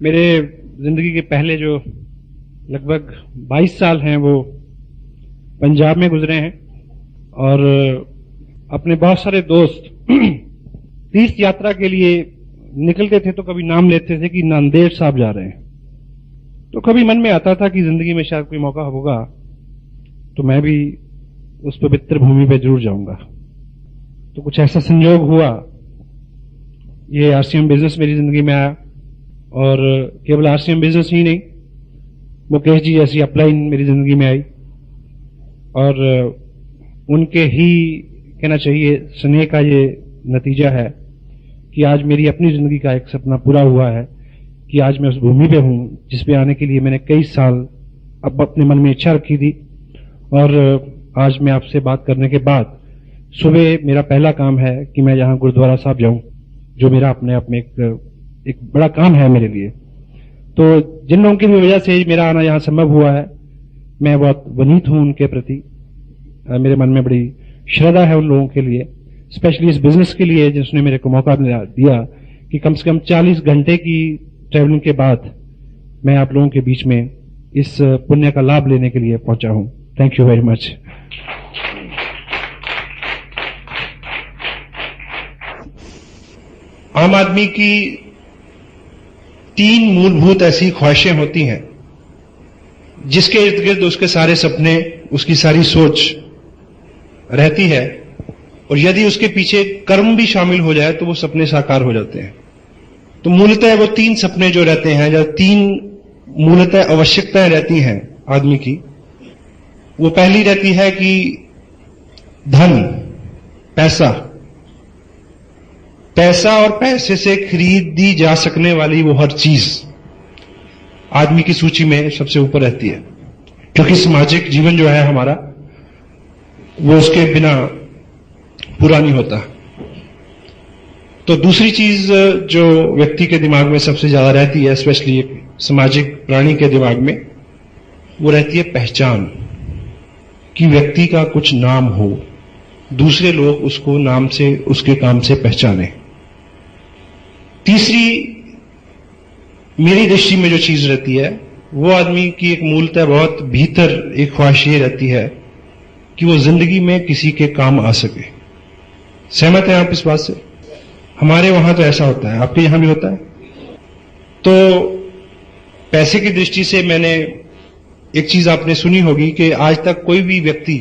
मेरे जिंदगी के पहले जो लगभग 22 साल हैं वो पंजाब में गुजरे हैं और अपने बहुत सारे दोस्त तीर्थ यात्रा के लिए निकलते थे तो कभी नाम लेते थे कि नांदेड़ साहब जा रहे हैं। तो कभी मन में आता था कि जिंदगी में शायद कोई मौका होगा तो मैं भी उस पवित्र भूमि पे जरूर जाऊंगा। तो कुछ ऐसा संयोग हुआ, ये आरसीएम बिजनेस मेरी जिंदगी में आया और केवल आरसीएम बिजनेस ही नहीं, मुकेश जी जैसी अपलाइन मेरी जिंदगी में आई और उनके ही कहना चाहिए स्नेह का ये नतीजा है कि आज मेरी अपनी जिंदगी का एक सपना पूरा हुआ है कि आज मैं उस भूमि पे हूं जिस पे आने के लिए मैंने कई साल अब अपने मन में इच्छा रखी थी। और आज मैं आपसे बात करने के बाद सुबह मेरा पहला काम है कि मैं यहां गुरुद्वारा साहब जाऊं, जो मेरा अपने आप में एक बड़ा काम है मेरे लिए। तो जिन लोगों की भी वजह से मेरा आना यहां संभव हुआ है, मैं बहुत वनीत हूं उनके प्रति। मेरे मन में बड़ी श्रद्धा है उन लोगों के लिए, स्पेशली इस बिजनेस के लिए जिसने मेरे को मौका दिया कि कम से कम 40 घंटे की ट्रैवलिंग के बाद मैं आप लोगों के बीच में इस पुण्य का लाभ लेने के लिए पहुंचा हूं। Thank you very much. आम आदमी की 3 मूलभूत ऐसी ख्वाहिशें होती हैं जिसके इर्द गिर्द उसके सारे सपने, उसकी सारी सोच रहती है और यदि उसके पीछे कर्म भी शामिल हो जाए तो वो सपने साकार हो जाते हैं। तो मूलतः वो 3 सपने जो रहते हैं, या 3 मूलतः आवश्यकताएं रहती हैं आदमी की, वो पहली रहती है कि धन, पैसा और पैसे से खरीदी जा सकने वाली वो हर चीज आदमी की सूची में सबसे ऊपर रहती है, क्योंकि सामाजिक जीवन जो है हमारा वो उसके बिना पूरा नहीं होता। तो दूसरी चीज जो व्यक्ति के दिमाग में सबसे ज्यादा रहती है, स्पेशली एक सामाजिक प्राणी के दिमाग में, वो रहती है पहचान, कि व्यक्ति का कुछ नाम हो, दूसरे लोग उसको नाम से, उसके काम से पहचाने। तीसरी मेरी दृष्टि में जो चीज रहती है वो आदमी की एक मूलतः बहुत भीतर एक ख्वाहिश ये रहती है कि वो जिंदगी में किसी के काम आ सके। सहमत हैं आप इस बात से? हमारे वहां तो ऐसा होता है, आपके यहां भी होता है? तो पैसे की दृष्टि से मैंने एक चीज आपने सुनी होगी कि आज तक कोई भी व्यक्ति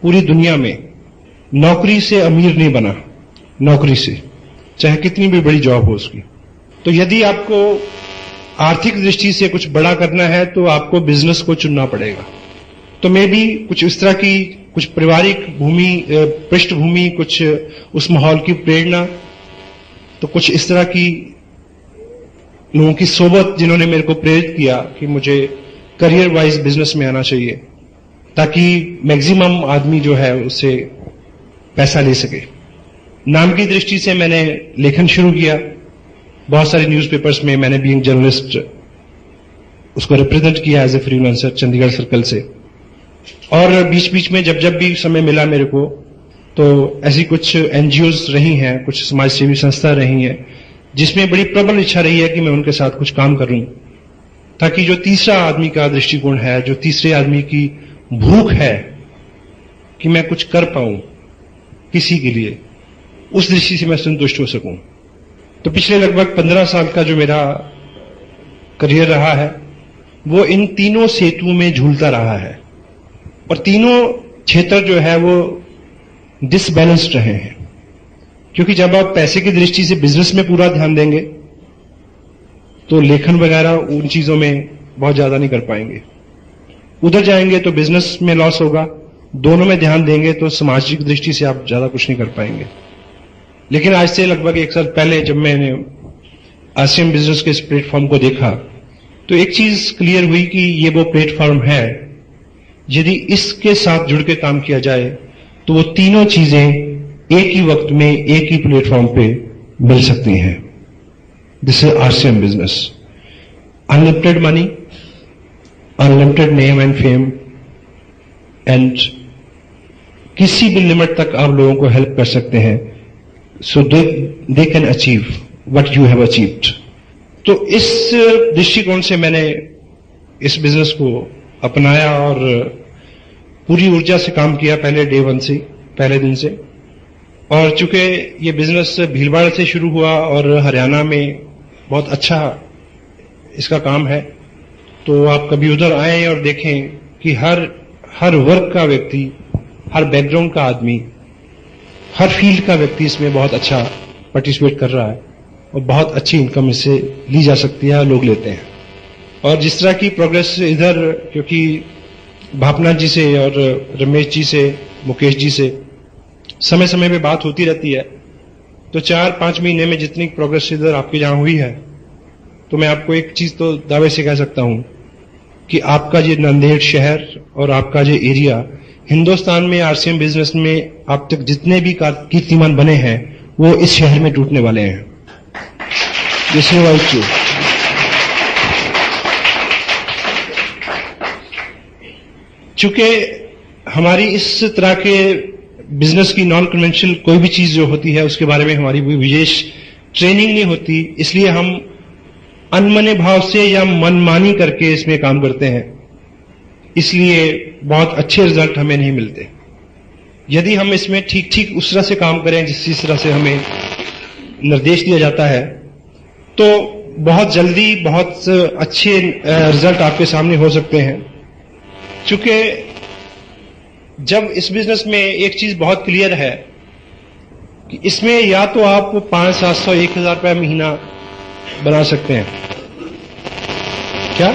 पूरी दुनिया में नौकरी से अमीर नहीं बना, नौकरी से, चाहे कितनी भी बड़ी जॉब हो उसकी। तो यदि आपको आर्थिक दृष्टि से कुछ बड़ा करना है तो आपको बिजनेस को चुनना पड़ेगा। तो मैं भी कुछ इस तरह की, कुछ पारिवारिक पृष्ठभूमि, कुछ उस माहौल की प्रेरणा, तो कुछ इस तरह की लोगों की सोबत जिन्होंने मेरे को प्रेरित किया कि मुझे करियर वाइज बिजनेस में आना चाहिए ताकि मैक्सिमम आदमी जो है उससे पैसा ले सके। नाम की दृष्टि से मैंने लेखन शुरू किया, बहुत सारे न्यूज़पेपर्स में मैंने बीइंग जर्नलिस्ट उसको रिप्रेजेंट किया as a freelancer Chandigarh circle से। और बीच बीच में जब भी समय मिला मेरे को, तो ऐसी कुछ एनजीओज रही हैं, कुछ समाज सेवी संस्था रही हैं जिसमें बड़ी प्रबल इच्छा रही है कि मैं उनके साथ कुछ काम करूं, ताकि जो तीसरा आदमी का दृष्टिकोण है, जो तीसरे आदमी की भूख है कि मैं कुछ कर पाऊं किसी के लिए, उस दृष्टि से मैं संतुष्ट हो सकूं। तो पिछले लगभग 15 साल का जो मेरा करियर रहा है वो इन तीनों सेतुओं में झूलता रहा है और तीनों क्षेत्र जो है वो डिसबैलेंस्ड रहे हैं, क्योंकि जब आप पैसे की दृष्टि से बिजनेस में पूरा ध्यान देंगे तो लेखन वगैरह उन चीजों में बहुत ज्यादा नहीं कर पाएंगे। उधर जाएंगे तो बिजनेस में लॉस होगा, दोनों में ध्यान देंगे तो सामाजिक दृष्टि से आप ज्यादा कुछ नहीं कर पाएंगे। लेकिन आज से लगभग 1 साल पहले जब मैंने आरसीएम बिजनेस के इस प्लेटफॉर्म को देखा तो एक चीज क्लियर हुई कि ये वो प्लेटफॉर्म है, यदि इसके साथ जुड़ के काम किया जाए तो वो तीनों चीजें एक ही वक्त में एक ही प्लेटफॉर्म पे मिल सकती हैं। This is RCM business. Unlimited money, unlimited name and fame, and किसी भी लिमिट तक आप लोगों को हेल्प कर सकते हैं, so they can achieve what you have achieved. तो इस दृष्टिकोण से मैंने इस बिजनेस को अपनाया और पूरी ऊर्जा से काम किया पहले डे वन से, पहले दिन से। और चूंकि ये बिजनेस भीलवाड़ा से शुरू हुआ और हरियाणा में बहुत अच्छा इसका काम है, तो आप कभी उधर आए और देखें कि हर वर्ग का व्यक्ति, हर बैकग्राउंड का आदमी, हर फील्ड का व्यक्ति इसमें बहुत अच्छा पार्टिसिपेट कर रहा है और बहुत अच्छी इनकम इससे ली जा सकती है, लोग लेते हैं। और जिस तरह की प्रोग्रेस इधर, क्योंकि भापना जी से और रमेश जी से, मुकेश जी से समय समय पे बात होती रहती है, तो 4-5 महीने में जितनी प्रोग्रेस इधर आपके जहां हुई है, तो मैं आपको एक चीज तो दावे से कह सकता हूं कि आपका ये नांदेड़ शहर और आपका ये एरिया हिंदुस्तान में आरसीएम बिजनेस में अब तक जितने भी कीर्तिमान बने हैं वो इस शहर में टूटने वाले हैं। This is white true. चूंकि हमारी इस तरह के बिजनेस की नॉन कन्वेंशनल कोई भी चीज जो होती है उसके बारे में हमारी कोई विशेष ट्रेनिंग नहीं होती, इसलिए हम अनमने भाव से या मनमानी करके इसमें काम करते हैं, इसलिए बहुत अच्छे रिजल्ट हमें नहीं मिलते। यदि हम इसमें ठीक ठीक उस तरह से काम करें जिस तरह से हमें निर्देश दिया जाता है, तो बहुत जल्दी बहुत अच्छे रिजल्ट आपके सामने हो सकते हैं। चूंकि जब इस बिजनेस में एक चीज बहुत क्लियर है कि इसमें या तो आप 500, 700, 1000 रुपया महीना बना सकते हैं। क्या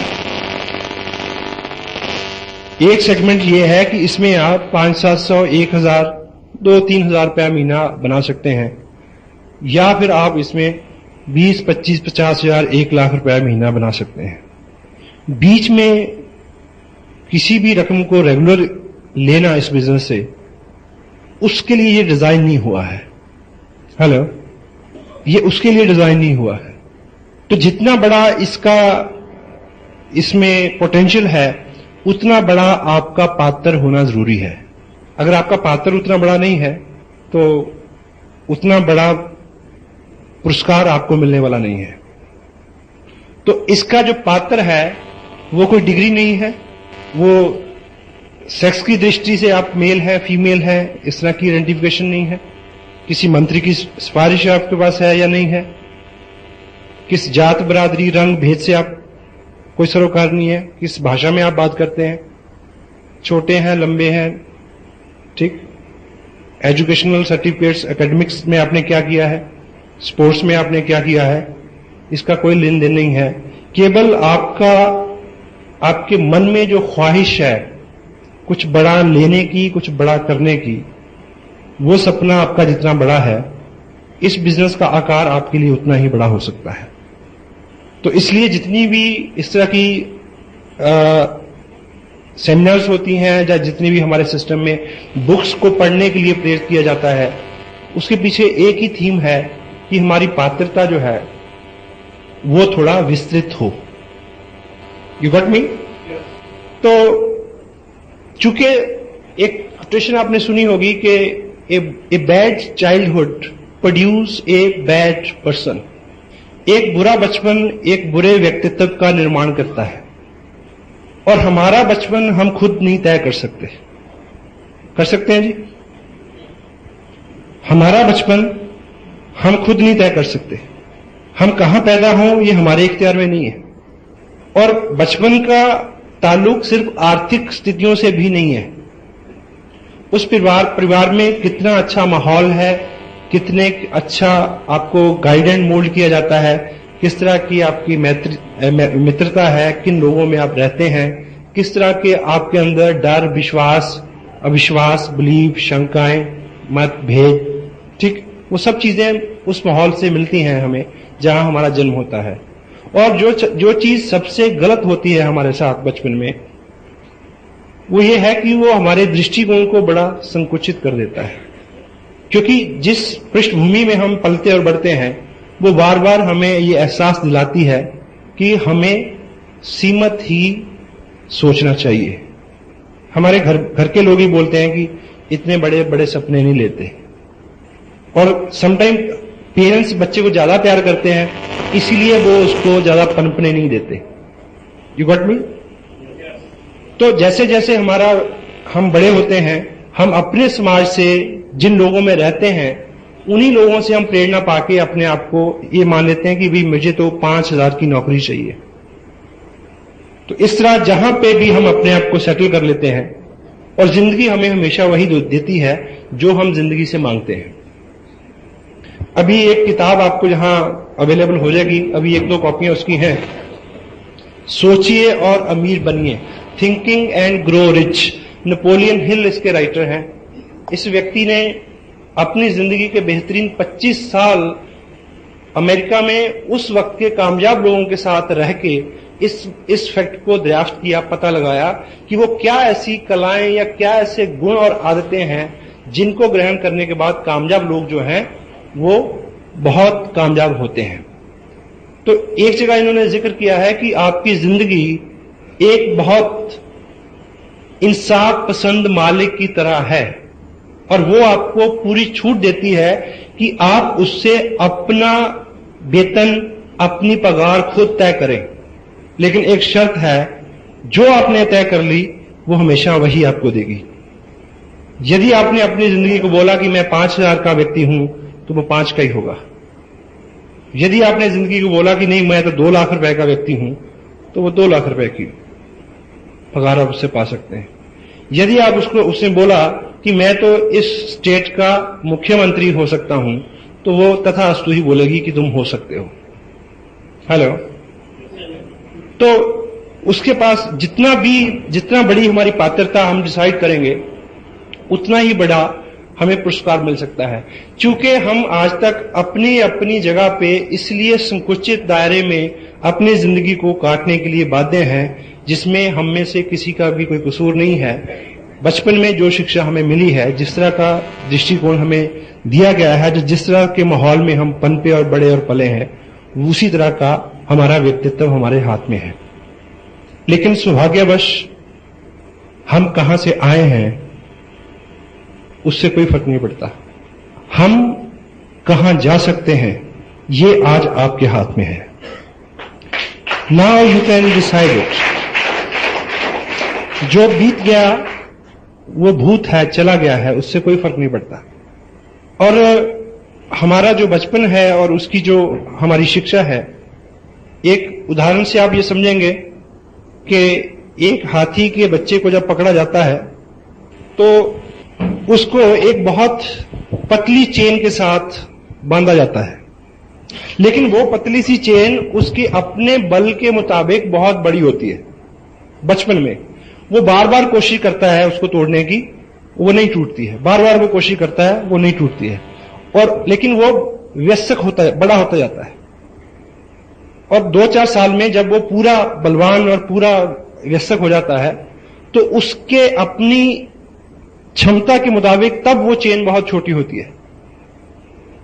एक सेगमेंट ये है कि इसमें आप 500, 700, 1000, 2-3 रुपया महीना बना सकते हैं, या फिर आप इसमें 20, 25, 50,000, 1 लाख रुपया महीना बना सकते हैं। बीच में किसी भी रकम को रेगुलर लेना इस बिजनेस से, उसके लिए ये डिजाइन नहीं हुआ है। हेलो, ये उसके लिए डिजाइन नहीं हुआ है। तो जितना बड़ा इसमें पोटेंशियल है, उतना बड़ा आपका पात्र होना जरूरी है। अगर आपका पात्र उतना बड़ा नहीं है, तो उतना बड़ा पुरस्कार आपको मिलने वाला नहीं है। तो इसका जो पात्र है वो कोई डिग्री नहीं है, वो सेक्स की दृष्टि से आप मेल है, फीमेल है, इस तरह की आइडेंटिफिकेशन नहीं है। किसी मंत्री की सिफारिश आपके पास है या नहीं है, किस जात, बरादरी, रंग, भेद से आप कोई सरोकार नहीं है, किस भाषा में आप बात करते हैं, छोटे हैं, लंबे हैं, ठीक, एजुकेशनल सर्टिफिकेट्स, एकेडमिक्स में आपने क्या किया है, स्पोर्ट्स में आपने क्या किया है, इसका कोई लेन देन नहीं है। केवल आपके मन में जो ख्वाहिश है कुछ बड़ा लेने की, कुछ बड़ा करने की, वो सपना आपका जितना बड़ा है, इस बिजनेस का आकार आपके लिए उतना ही बड़ा हो सकता है। तो इसलिए जितनी भी इस तरह की सेमिनार्स होती हैं, या जितनी भी हमारे सिस्टम में बुक्स को पढ़ने के लिए प्रेरित किया जाता है, उसके पीछे एक ही थीम है कि हमारी पात्रता जो है वो थोड़ा विस्तृत हो। You got me? तो चूंकि एक कोटेशन आपने सुनी होगी कि a bad childhood produce a bad person. एक बुरा बचपन एक बुरे व्यक्तित्व का निर्माण करता है, और हमारा बचपन हम खुद नहीं तय कर सकते। कर सकते हैं जी? हमारा बचपन हम खुद नहीं तय कर सकते। हम कहां पैदा हों ये हमारे इख्तियार में नहीं है। और बचपन का ताल्लुक सिर्फ आर्थिक स्थितियों से भी नहीं है। उस परिवार में कितना अच्छा माहौल है, कितने अच्छा आपको गाइड एंड मोल्ड किया जाता है, किस तरह की आपकी मित्रता है, किन लोगों में आप रहते हैं, किस तरह के आपके अंदर डर, विश्वास, अविश्वास, बिलीव, शंकाएं, मतभेद, ठीक, वो सब चीजें उस माहौल से मिलती हैं हमें जहां हमारा जन्म होता है। और जो चीज सबसे गलत होती है हमारे साथ बचपन में, वो ये है कि वो हमारे दृष्टिकोण को बड़ा संकुचित कर देता है। क्योंकि जिस पृष्ठभूमि में हम पलते और बढ़ते हैं, वो बार बार हमें ये एहसास दिलाती है कि हमें सीमित ही सोचना चाहिए। हमारे घर के लोग ही बोलते हैं कि इतने बड़े बड़े सपने नहीं लेते। और समटाइम पेरेंट्स बच्चे को ज्यादा प्यार करते हैं, इसीलिए वो उसको ज्यादा पनपने नहीं देते। You got me? तो जैसे जैसे हम बड़े होते हैं, हम अपने समाज से जिन लोगों में रहते हैं उन्हीं लोगों से हम प्रेरणा पाके अपने आप को ये मान लेते हैं कि भाई मुझे तो 5,000 की नौकरी चाहिए। तो इस तरह जहां पे भी हम अपने आप को सेटल कर लेते हैं और जिंदगी हमें हमेशा वही देती है जो हम जिंदगी से मांगते हैं। अभी एक किताब आपको जहां अवेलेबल हो जाएगी, अभी 1-2 कॉपियां उसकी हैं, सोचिए और अमीर बनिए, thinking and grow rich. Napoleon Hill इसके राइटर हैं। इस व्यक्ति ने अपनी जिंदगी के बेहतरीन 25 साल अमेरिका में उस वक्त के कामयाब लोगों के साथ रह के इस फैक्ट को दरियाफ्त किया, पता लगाया कि वो क्या ऐसी कलाएं या क्या ऐसे गुण और आदतें हैं जिनको ग्रहण करने के बाद कामयाब लोग जो हैं वो बहुत कामयाब होते हैं। तो एक जगह इन्होंने जिक्र किया है कि आपकी जिंदगी एक बहुत इंसाफ पसंद मालिक की तरह है और वो आपको पूरी छूट देती है कि आप उससे अपना वेतन, अपनी पगार खुद तय करें। लेकिन एक शर्त है, जो आपने तय कर ली वो हमेशा वही आपको देगी। यदि आपने अपनी जिंदगी को बोला कि मैं 5,000 का व्यक्ति हूं तो वो 5 का ही होगा। यदि आपने जिंदगी को बोला कि नहीं मैं तो 2 लाख रुपए का व्यक्ति हूं तो वो 2 लाख रुपए की पगार आप उससे पा सकते हैं। यदि आप उसने बोला कि मैं तो इस स्टेट का मुख्यमंत्री हो सकता हूं तो वो तथास्तु ही बोलेगी कि तुम हो सकते हो। हेलो? तो उसके पास जितना बड़ी हमारी पात्रता हम डिसाइड करेंगे उतना ही बड़ा हमें पुरस्कार मिल सकता है। चूंकि हम आज तक अपनी अपनी जगह पे इसलिए संकुचित दायरे में अपनी जिंदगी को काटने के लिए बाध्य हैं जिसमें हम में से किसी का भी कोई कसूर नहीं है। बचपन में जो शिक्षा हमें मिली है, जिस तरह का दृष्टिकोण हमें दिया गया है, जिस तरह के माहौल में हम पनपे और बड़े और पले हैं, उसी तरह का हमारा व्यक्तित्व हमारे हाथ में है। लेकिन सौभाग्यवश हम कहां से आए हैं उससे कोई फर्क नहीं पड़ता। हम कहां जा सकते हैं ये आज आपके हाथ में है। Now you can decide it. जो बीत गया वो भूत है, चला गया है, उससे कोई फर्क नहीं पड़ता। और हमारा जो बचपन है और उसकी जो हमारी शिक्षा है, एक उदाहरण से आप ये समझेंगे कि एक हाथी के बच्चे को जब पकड़ा जाता है तो उसको एक बहुत पतली चेन के साथ बांधा जाता है, लेकिन वो पतली सी चेन उसके अपने बल के मुताबिक बहुत बड़ी होती है। बचपन में वो बार बार कोशिश करता है उसको तोड़ने की, वो नहीं टूटती है। बार बार वो कोशिश करता है, वो नहीं टूटती है। और लेकिन वो व्यस्क होता है, बड़ा होता जाता है। और 2-4 साल में जब वो पूरा बलवान और पूरा व्यस्क हो जाता है तो उसके अपनी क्षमता के मुताबिक तब वो चेन बहुत छोटी होती है।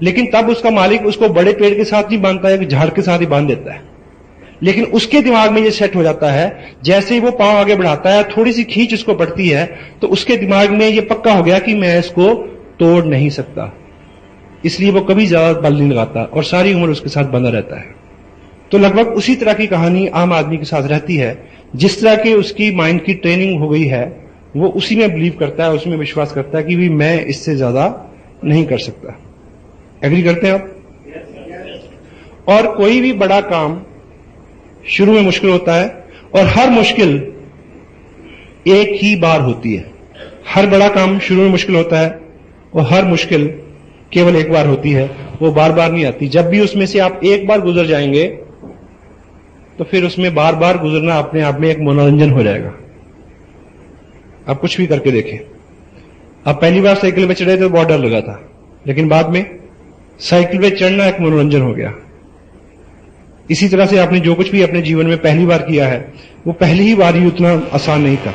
लेकिन तब उसका मालिक उसको बड़े पेड़ के साथ नहीं बांधता है कि झाड़ के साथ ही बांध देता है। लेकिन उसके दिमाग में ये सेट हो जाता है, जैसे ही वो पांव आगे बढ़ाता है, थोड़ी सी खींच उसको पड़ती है तो उसके दिमाग में ये पक्का हो गया कि मैं इसको तोड़ नहीं सकता। इसलिए वो कभी ज्यादा बल नहीं लगाता और सारी उम्र उसके साथ बंधा रहता है। तो लगभग उसी तरह की कहानी आम आदमी के साथ रहती है। जिस तरह की उसकी माइंड की ट्रेनिंग हो गई है वो उसी में बिलीव करता है, उसमें विश्वास करता है कि भी मैं इससे ज्यादा नहीं कर सकता। एग्री करते हैं आप? और कोई भी बड़ा काम शुरू में मुश्किल होता है और हर मुश्किल एक ही बार होती है। हर बड़ा काम शुरू में मुश्किल होता है और हर मुश्किल केवल एक बार होती है, वो बार बार नहीं आती। जब भी उसमें से आप एक बार गुजर जाएंगे तो फिर उसमें बार बार गुजरना अपने आप में एक मनोरंजन हो जाएगा। आप कुछ भी करके देखें। आप पहली बार साइकिल पे चढ़े तो बहुत डर लगा था, लेकिन बाद में साइकिल पे चढ़ना एक मनोरंजन हो गया। इसी तरह से आपने जो कुछ भी अपने जीवन में पहली बार किया है वो पहली ही बार ही उतना आसान नहीं था।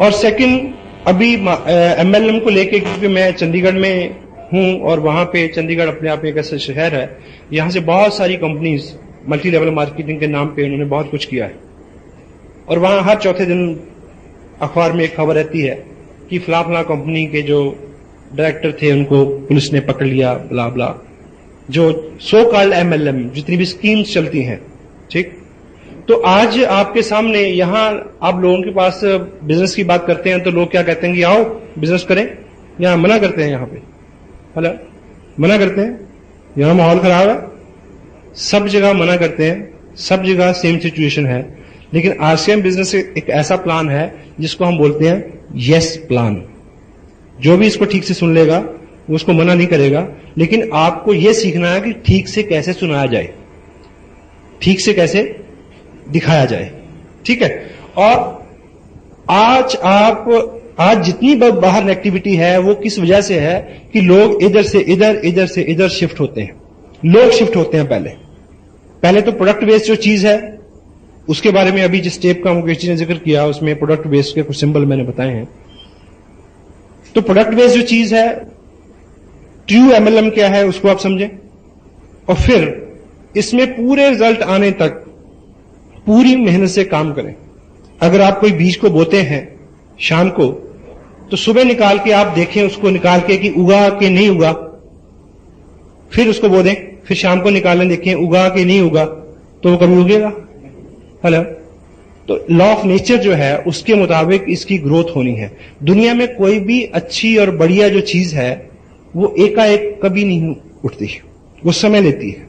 और सेकंड, अभी एमएलएम को लेके, क्योंकि मैं चंडीगढ़ में हूं और वहां पे चंडीगढ़ अपने आप में एक ऐसा शहर है, यहां से बहुत सारी कंपनीज मल्टी लेवल मार्केटिंग के नाम पे उन्होंने बहुत कुछ किया है। और वहां हर चौथे दिन अखबार में एक खबर रहती है कि फला फला कंपनी के जो डायरेक्टर थे उनको पुलिस ने पकड़ लिया, ब्ला ब्ला। जो सो कॉल्ड एमएलएम, जितनी भी स्कीम्स चलती हैं, ठीक। तो आज आपके सामने यहां आप लोगों के पास बिजनेस की बात करते हैं तो लोग क्या कहते हैं कि आओ बिजनेस करें, यहां मना करते हैं, यहां पे हेलो मना करते हैं, यहां माहौल खराब है, सब जगह मना करते हैं, सब जगह सेम सिचुएशन है। लेकिन आरसीएम बिजनेस एक ऐसा प्लान है जिसको हम बोलते हैं यस प्लान। जो भी इसको ठीक से सुन लेगा वो उसको मना नहीं करेगा, लेकिन आपको यह सीखना है कि ठीक से कैसे सुनाया जाए, ठीक से कैसे दिखाया जाए, ठीक है। और आज जितनी बाहर एक्टिविटी है वो किस वजह से है कि लोग इधर से इधर, इधर से इधर शिफ्ट होते हैं, लोग शिफ्ट होते हैं। पहले तो प्रोडक्ट बेस्ड जो चीज है उसके बारे में अभी जिस टेप का मुकेश जी ने जिक्र किया उसमें प्रोडक्ट बेस्ड के कुछ सिंबल मैंने बताए हैं। तो प्रोडक्ट बेस्ड जो चीज है, ट्रू एमएलएम क्या है उसको आप समझें, और फिर इसमें पूरे रिजल्ट आने तक पूरी मेहनत से काम करें। अगर आप कोई बीज को बोते हैं शाम को, तो सुबह निकाल के आप देखें उसको, निकाल के कि उगा के नहीं उगा, फिर उसको बो दें, फिर शाम को निकालें, देखें उगा के नहीं उगा, तो वो कभी उगेगा। हेलो, तो लॉ ऑफ नेचर जो है उसके मुताबिक इसकी ग्रोथ होनी है। दुनिया में कोई भी अच्छी और बढ़िया जो चीज है वो एकाएक कभी नहीं उठती, वो समय लेती है।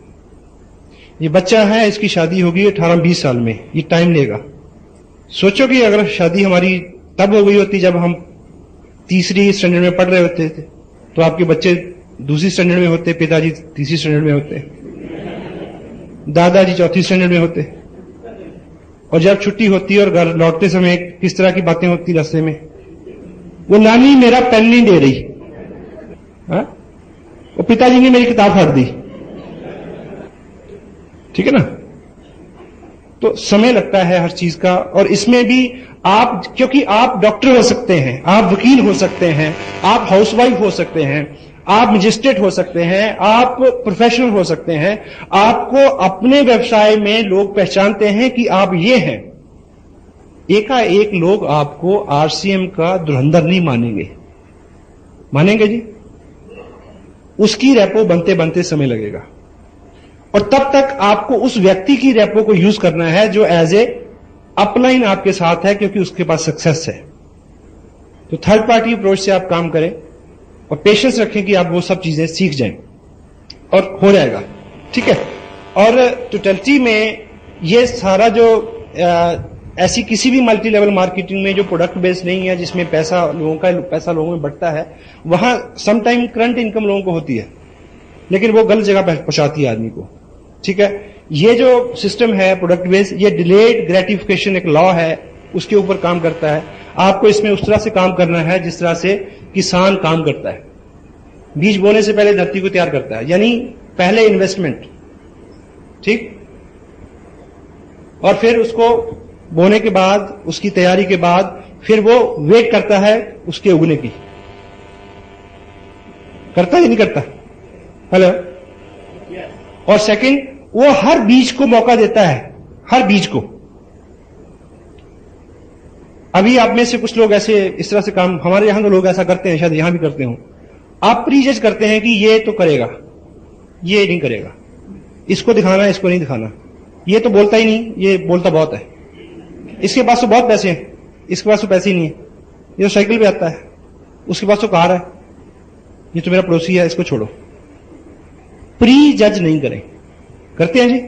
ये बच्चा है, इसकी शादी होगी 18-20 साल में, ये टाइम लेगा। सोचो कि अगर शादी हमारी तब हो गई होती जब हम तीसरी स्टैंडर्ड में पढ़ रहे होते थे, तो आपके बच्चे दूसरी स्टैंडर्ड में होते, पिताजी तीसरी स्टैंडर्ड में होते, दादाजी चौथी स्टैंडर्ड में होते, और जब छुट्टी होती और घर लौटते समय किस तरह की बातें होती रास्ते में, वो नानी मेरा पेन नहीं दे रही, वो पिताजी ने मेरी किताब फाड़ दी, ठीक है ना। तो समय लगता है हर चीज का, और इसमें भी आप, क्योंकि आप डॉक्टर हो सकते हैं, आप वकील हो सकते हैं, आप हाउसवाइफ हो सकते हैं, आप मजिस्ट्रेट हो सकते हैं, आप प्रोफेशनल हो सकते हैं, आपको अपने व्यवसाय में लोग पहचानते हैं कि आप ये हैं। एकाएक लोग आपको आरसीएम का धुरंधर नहीं मानेंगे, मानेंगे जी? उसकी रेपो बनते बनते समय लगेगा, और तब तक आपको उस व्यक्ति की रेपो को यूज करना है जो एज ए अपलाइन आपके साथ है, क्योंकि उसके पास सक्सेस है। तो थर्ड पार्टी अप्रोच से आप काम करें और पेशेंस रखें कि आप वो सब चीजें सीख जाएं, और हो जाएगा, ठीक है। और टोटलिटी में ये सारा जो ऐसी किसी भी मल्टी लेवल मार्केटिंग में जो प्रोडक्ट बेस्ड नहीं है, जिसमें पैसा लोगों में बढ़ता है, वहां समटाइम करंट इनकम लोगों को होती है, लेकिन वो गलत जगह पहुंचाती है आदमी को, ठीक है। ये जो सिस्टम है प्रोडक्ट बेस्ड, ये डिलेड ग्रेटिफिकेशन एक लॉ है, उसके ऊपर काम करता है। आपको इसमें उस तरह से काम करना है जिस तरह से किसान काम करता है। बीज बोने से पहले धरती को तैयार करता है, यानी पहले इन्वेस्टमेंट, ठीक, और फिर उसको बोने के बाद, उसकी तैयारी के बाद, फिर वो वेट करता है उसके उगने की। करता है या नहीं करता? हेलो। और सेकंड, वो हर बीज को मौका देता है, हर बीज को। अभी आप में से कुछ लोग ऐसे इस तरह से काम, हमारे यहां तो लोग ऐसा करते हैं, शायद यहां भी करते हो, आप प्रीजज करते हैं कि ये तो करेगा, ये नहीं करेगा, इसको दिखाना, इसको नहीं दिखाना, ये तो बोलता ही नहीं, ये बोलता बहुत है, इसके पास तो बहुत पैसे हैं, इसके पास तो पैसे ही नहीं है, ये तो साइकिल पे आता है, उसके पास तो कार है, ये तो मेरा पड़ोसी है, इसको छोड़ो। प्री जज नहीं करें। करते हैं जी?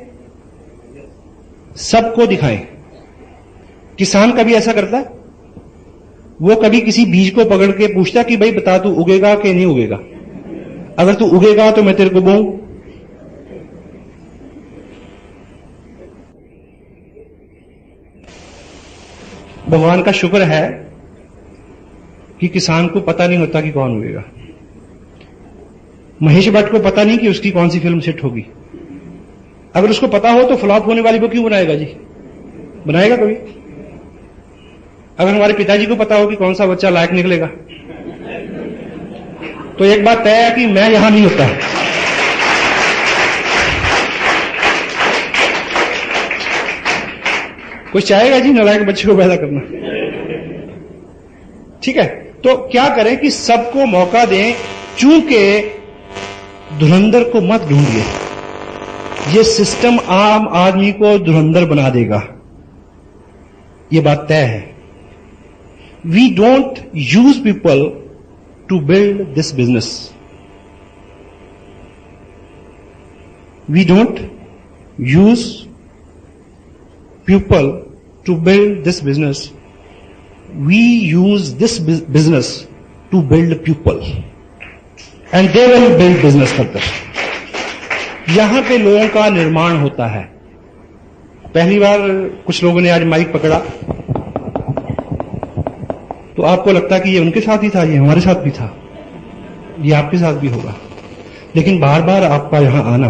सबको दिखाएं। किसान कभी ऐसा करता है? वो कभी किसी बीज को पकड़ के पूछता कि भाई बता तू उगेगा कि नहीं उगेगा, अगर तू उगेगा तो मैं तेरे को बोऊं। भगवान का शुक्र है कि किसान को पता नहीं होता कि कौन उगेगा। महेश भट्ट को पता नहीं कि उसकी कौन सी फिल्म सेट होगी। अगर उसको पता हो तो फ्लॉप होने वाली वो क्यों बनाएगा जी? बनाएगा कभी? अगर हमारे पिताजी को पता हो कि कौन सा बच्चा लायक निकलेगा, तो एक बात तय है कि मैं यहां नहीं होता। कोई चाहेगा जी नालायक बच्चे को पैदा करना? ठीक है, तो क्या करें कि सबको मौका दें, चूंकि धुरंधर को मत ढूंढिए, ये सिस्टम आम आदमी को धुरंधर बना देगा, ये बात तय है। We don't use people to build this business, we don't use people to build this business, we use this business to build people and they will build business further. यहां पे लोगों का निर्माण होता है। पहली बार कुछ लोगों ने आज माइक पकड़ा तो आपको लगता कि ये उनके साथ ही था, ये हमारे साथ भी था, ये आपके साथ भी होगा, लेकिन बार बार आपका यहां आना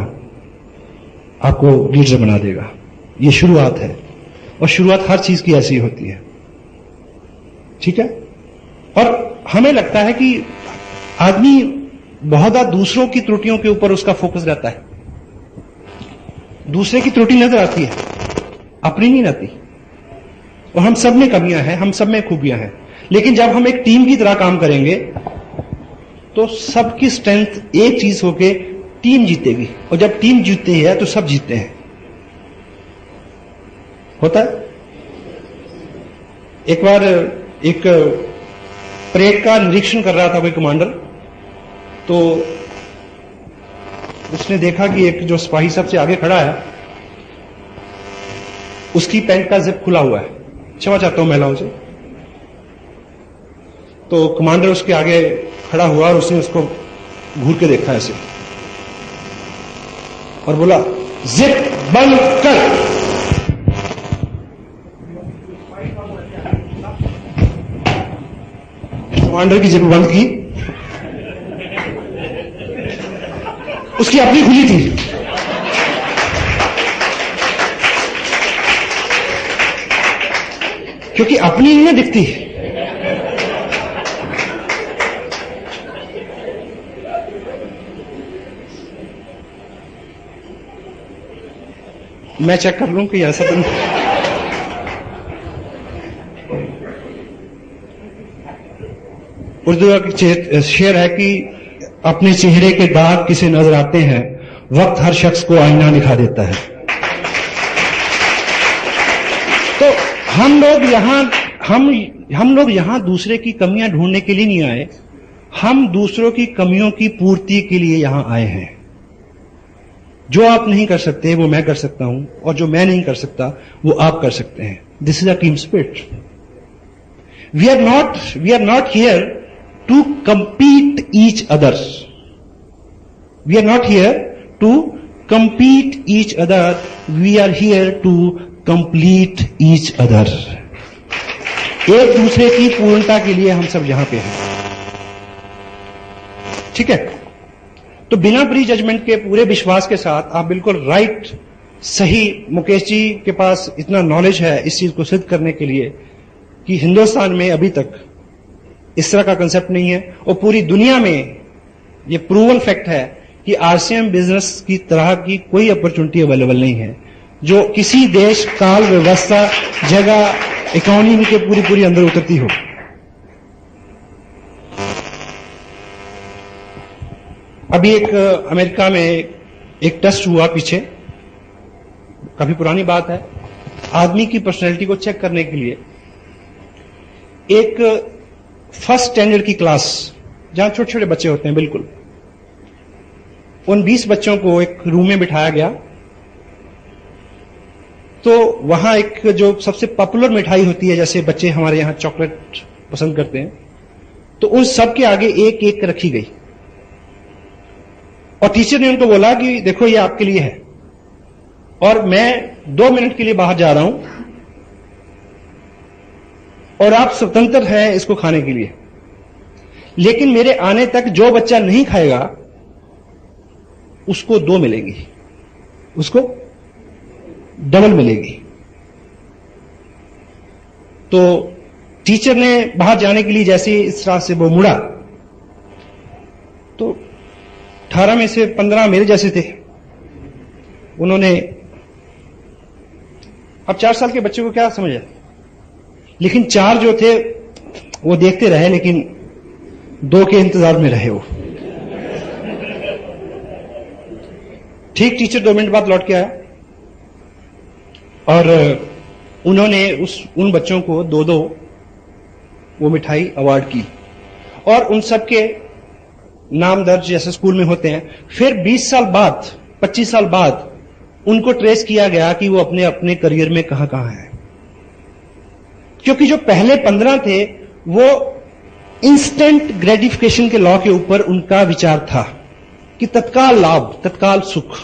आपको लीडर बना देगा। ये शुरुआत है और शुरुआत हर चीज की ऐसी होती है, ठीक है। और हमें लगता है कि आदमी बहुत ज्यादा दूसरों की त्रुटियों के ऊपर उसका फोकस रहता है, दूसरे की त्रुटि नजर आती है, अपनी नहीं आती। और हम सब में कमियां हैं, हम सब में खूबियां हैं, लेकिन जब हम एक टीम की तरह काम करेंगे तो सबकी स्ट्रेंथ एक चीज होके टीम जीतेगी, और जब टीम जीतती है तो सब जीतते हैं। होता है। एक बार एक परेड का निरीक्षण कर रहा था कोई कमांडर, तो उसने देखा कि एक जो सिपाही सबसे आगे खड़ा है उसकी पैंट का जिप खुला हुआ है। क्षमा चाहता हूं महिलाओं से। तो कमांडर उसके आगे खड़ा हुआ और उसने उसको घूर के देखा ऐसे और बोला, जिप बंद कर। कमांडर की जिप बंद की, उसकी अपनी खुली थी। क्योंकि अपनी नहीं दिखती। मैं चेक कर लूं कि ऐसा तो नहीं। उर्दू का शेर है कि अपने चेहरे के दाग किसे नजर आते हैं, वक्त हर शख्स को आईना दिखा देता है। तो हम लोग यहां दूसरे की कमियां ढूंढने के लिए नहीं आए, हम दूसरों की कमियों की पूर्ति के लिए यहां आए हैं। जो आप नहीं कर सकते वो मैं कर सकता हूं, और जो मैं नहीं कर सकता वो आप कर सकते हैं। This is a team spirit. We are not here to compete each others. We are not here to compete each other. We are here to complete each other. एक दूसरे की पूर्णता के लिए हम सब यहां पे हैं, ठीक है। तो बिना प्री जजमेंट के, पूरे विश्वास के साथ आप बिल्कुल राइट, सही, मुकेश जी के पास इतना नॉलेज है इस चीज को सिद्ध करने के लिए कि हिंदुस्तान में अभी तक इस तरह का कंसेप्ट नहीं है, और पूरी दुनिया में ये प्रूवन फैक्ट है कि आरसीएम बिजनेस की तरह की कोई अपॉर्चुनिटी अवेलेबल नहीं है जो किसी देश, काल, व्यवस्था, जगह, इकोनॉमी के पूरी अंदर उतरती हो। अभी एक अमेरिका में एक टेस्ट हुआ पीछे, काफी पुरानी बात है। आदमी की पर्सनैलिटी को चेक करने के लिए एक फर्स्ट स्टैंडर्ड की क्लास, जहां छोटे छोटे बच्चे होते हैं, बिल्कुल उन 20 बच्चों को एक रूम में बिठाया गया। तो वहां एक जो सबसे पॉपुलर मिठाई होती है, जैसे बच्चे हमारे यहां चॉकलेट पसंद करते हैं, तो उन सब के आगे एक एक रखी गई, और टीचर ने उनको बोला कि देखो ये आपके लिए है, और मैं 2 मिनट के लिए बाहर जा रहा हूं और आप स्वतंत्र हैं इसको खाने के लिए, लेकिन मेरे आने तक जो बच्चा नहीं खाएगा उसको 2 मिलेगी, उसको डबल मिलेगी। तो टीचर ने बाहर जाने के लिए जैसे इस तरह से वो मुड़ा, तो 18 में से 15 मेरे जैसे थे। उन्होंने, अब 4 साल के बच्चे को क्या समझा, लेकिन 4 जो थे वो देखते रहे, लेकिन 2 के इंतजार में रहे वो। ठीक टीचर 2 मिनट बाद लौट के आया और उन्होंने उन बच्चों को 2-2 वो मिठाई अवार्ड की और उन सबके नाम दर्ज जैसे स्कूल में होते हैं। फिर 20 साल बाद 25 साल बाद उनको ट्रेस किया गया कि वो अपने अपने करियर में कहां कहां है, क्योंकि जो पहले 15 थे वो इंस्टेंट ग्रेटिफिकेशन के लॉ के ऊपर उनका विचार था कि तत्काल लाभ, तत्काल सुख,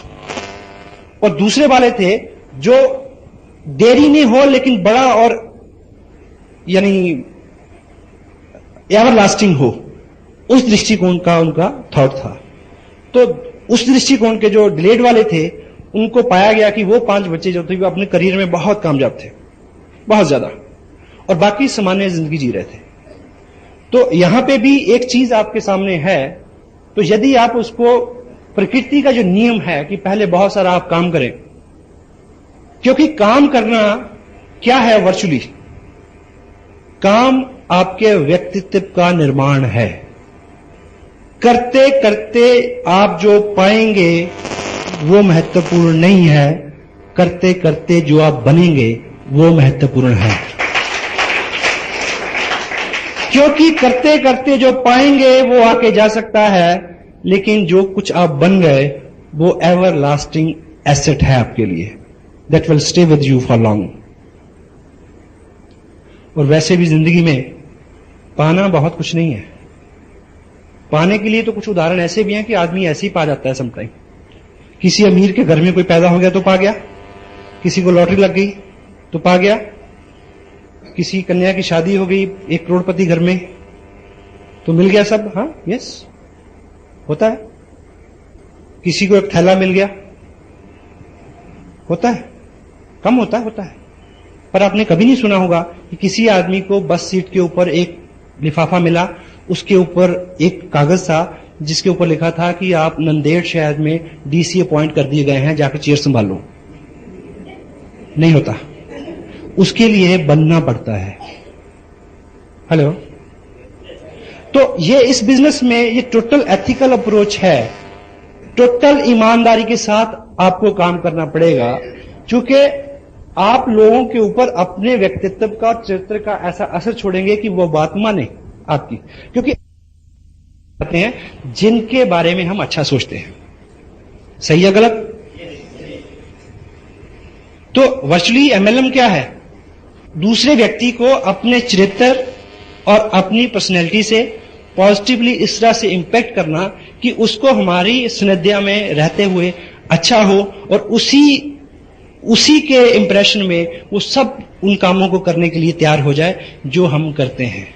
और दूसरे वाले थे जो देरी नहीं हो लेकिन बड़ा और यानी एवर लास्टिंग हो, उस दृष्टिकोण का उनका थॉट था। तो उस दृष्टिकोण के जो डिलेड वाले थे उनको पाया गया कि वो 5 बच्चे जो थे वो अपने करियर में बहुत कामयाब थे, बहुत ज्यादा, और बाकी सामान्य जिंदगी जी रहे थे। तो यहां पे भी एक चीज आपके सामने है, तो यदि आप उसको प्रकृति का जो नियम है कि पहले बहुत सारा आप काम करें, क्योंकि काम करना क्या है, वर्चुअली काम आपके व्यक्तित्व का निर्माण है। करते करते आप जो पाएंगे वो महत्वपूर्ण नहीं है, करते करते जो आप बनेंगे वो महत्वपूर्ण है। क्योंकि करते करते जो पाएंगे वो आके जा सकता है, लेकिन जो कुछ आप बन गए वो एवर लास्टिंग एसेट है आपके लिए, that will stay with you for long. और वैसे भी जिंदगी में पाना बहुत कुछ नहीं है। पाने के लिए तो कुछ उदाहरण ऐसे भी हैं कि आदमी ऐसे ही पा जाता है समटाइम। किसी अमीर के घर में कोई पैदा हो गया तो पा गया, किसी को लॉटरी लग गई तो पा गया, किसी कन्या की शादी हो गई 1 करोड़पति घर में तो मिल गया सब। हाँ, यस, होता है। किसी को एक थैला मिल गया, होता है, कम होता है, होता है। पर आपने कभी नहीं सुना होगा कि किसी आदमी को बस सीट के ऊपर एक लिफाफा मिला, उसके ऊपर एक कागज था जिसके ऊपर लिखा था कि आप नंदेड़ शहर में डीसी अपॉइंट कर दिए गए हैं, जाकर चेयर संभाल लो। नहीं होता, उसके लिए बनना पड़ता है। हेलो। तो ये इस बिजनेस में ये टोटल एथिकल अप्रोच है, टोटल ईमानदारी के साथ आपको काम करना पड़ेगा, क्योंकि आप लोगों के ऊपर अपने व्यक्तित्व का और चरित्र का ऐसा असर छोड़ेंगे कि वो बात माने आपकी, क्योंकि आते हैं जिनके बारे में हम अच्छा सोचते हैं। सही है गलत? तो वर्चुअली एमएलएम क्या है? दूसरे व्यक्ति को अपने चरित्र और अपनी पर्सनैलिटी से पॉजिटिवली इस तरह से इंपैक्ट करना कि उसको हमारी सानिध्य में रहते हुए अच्छा हो, और उसी के इंप्रेशन में वो सब उन कामों को करने के लिए तैयार हो जाए जो हम करते हैं।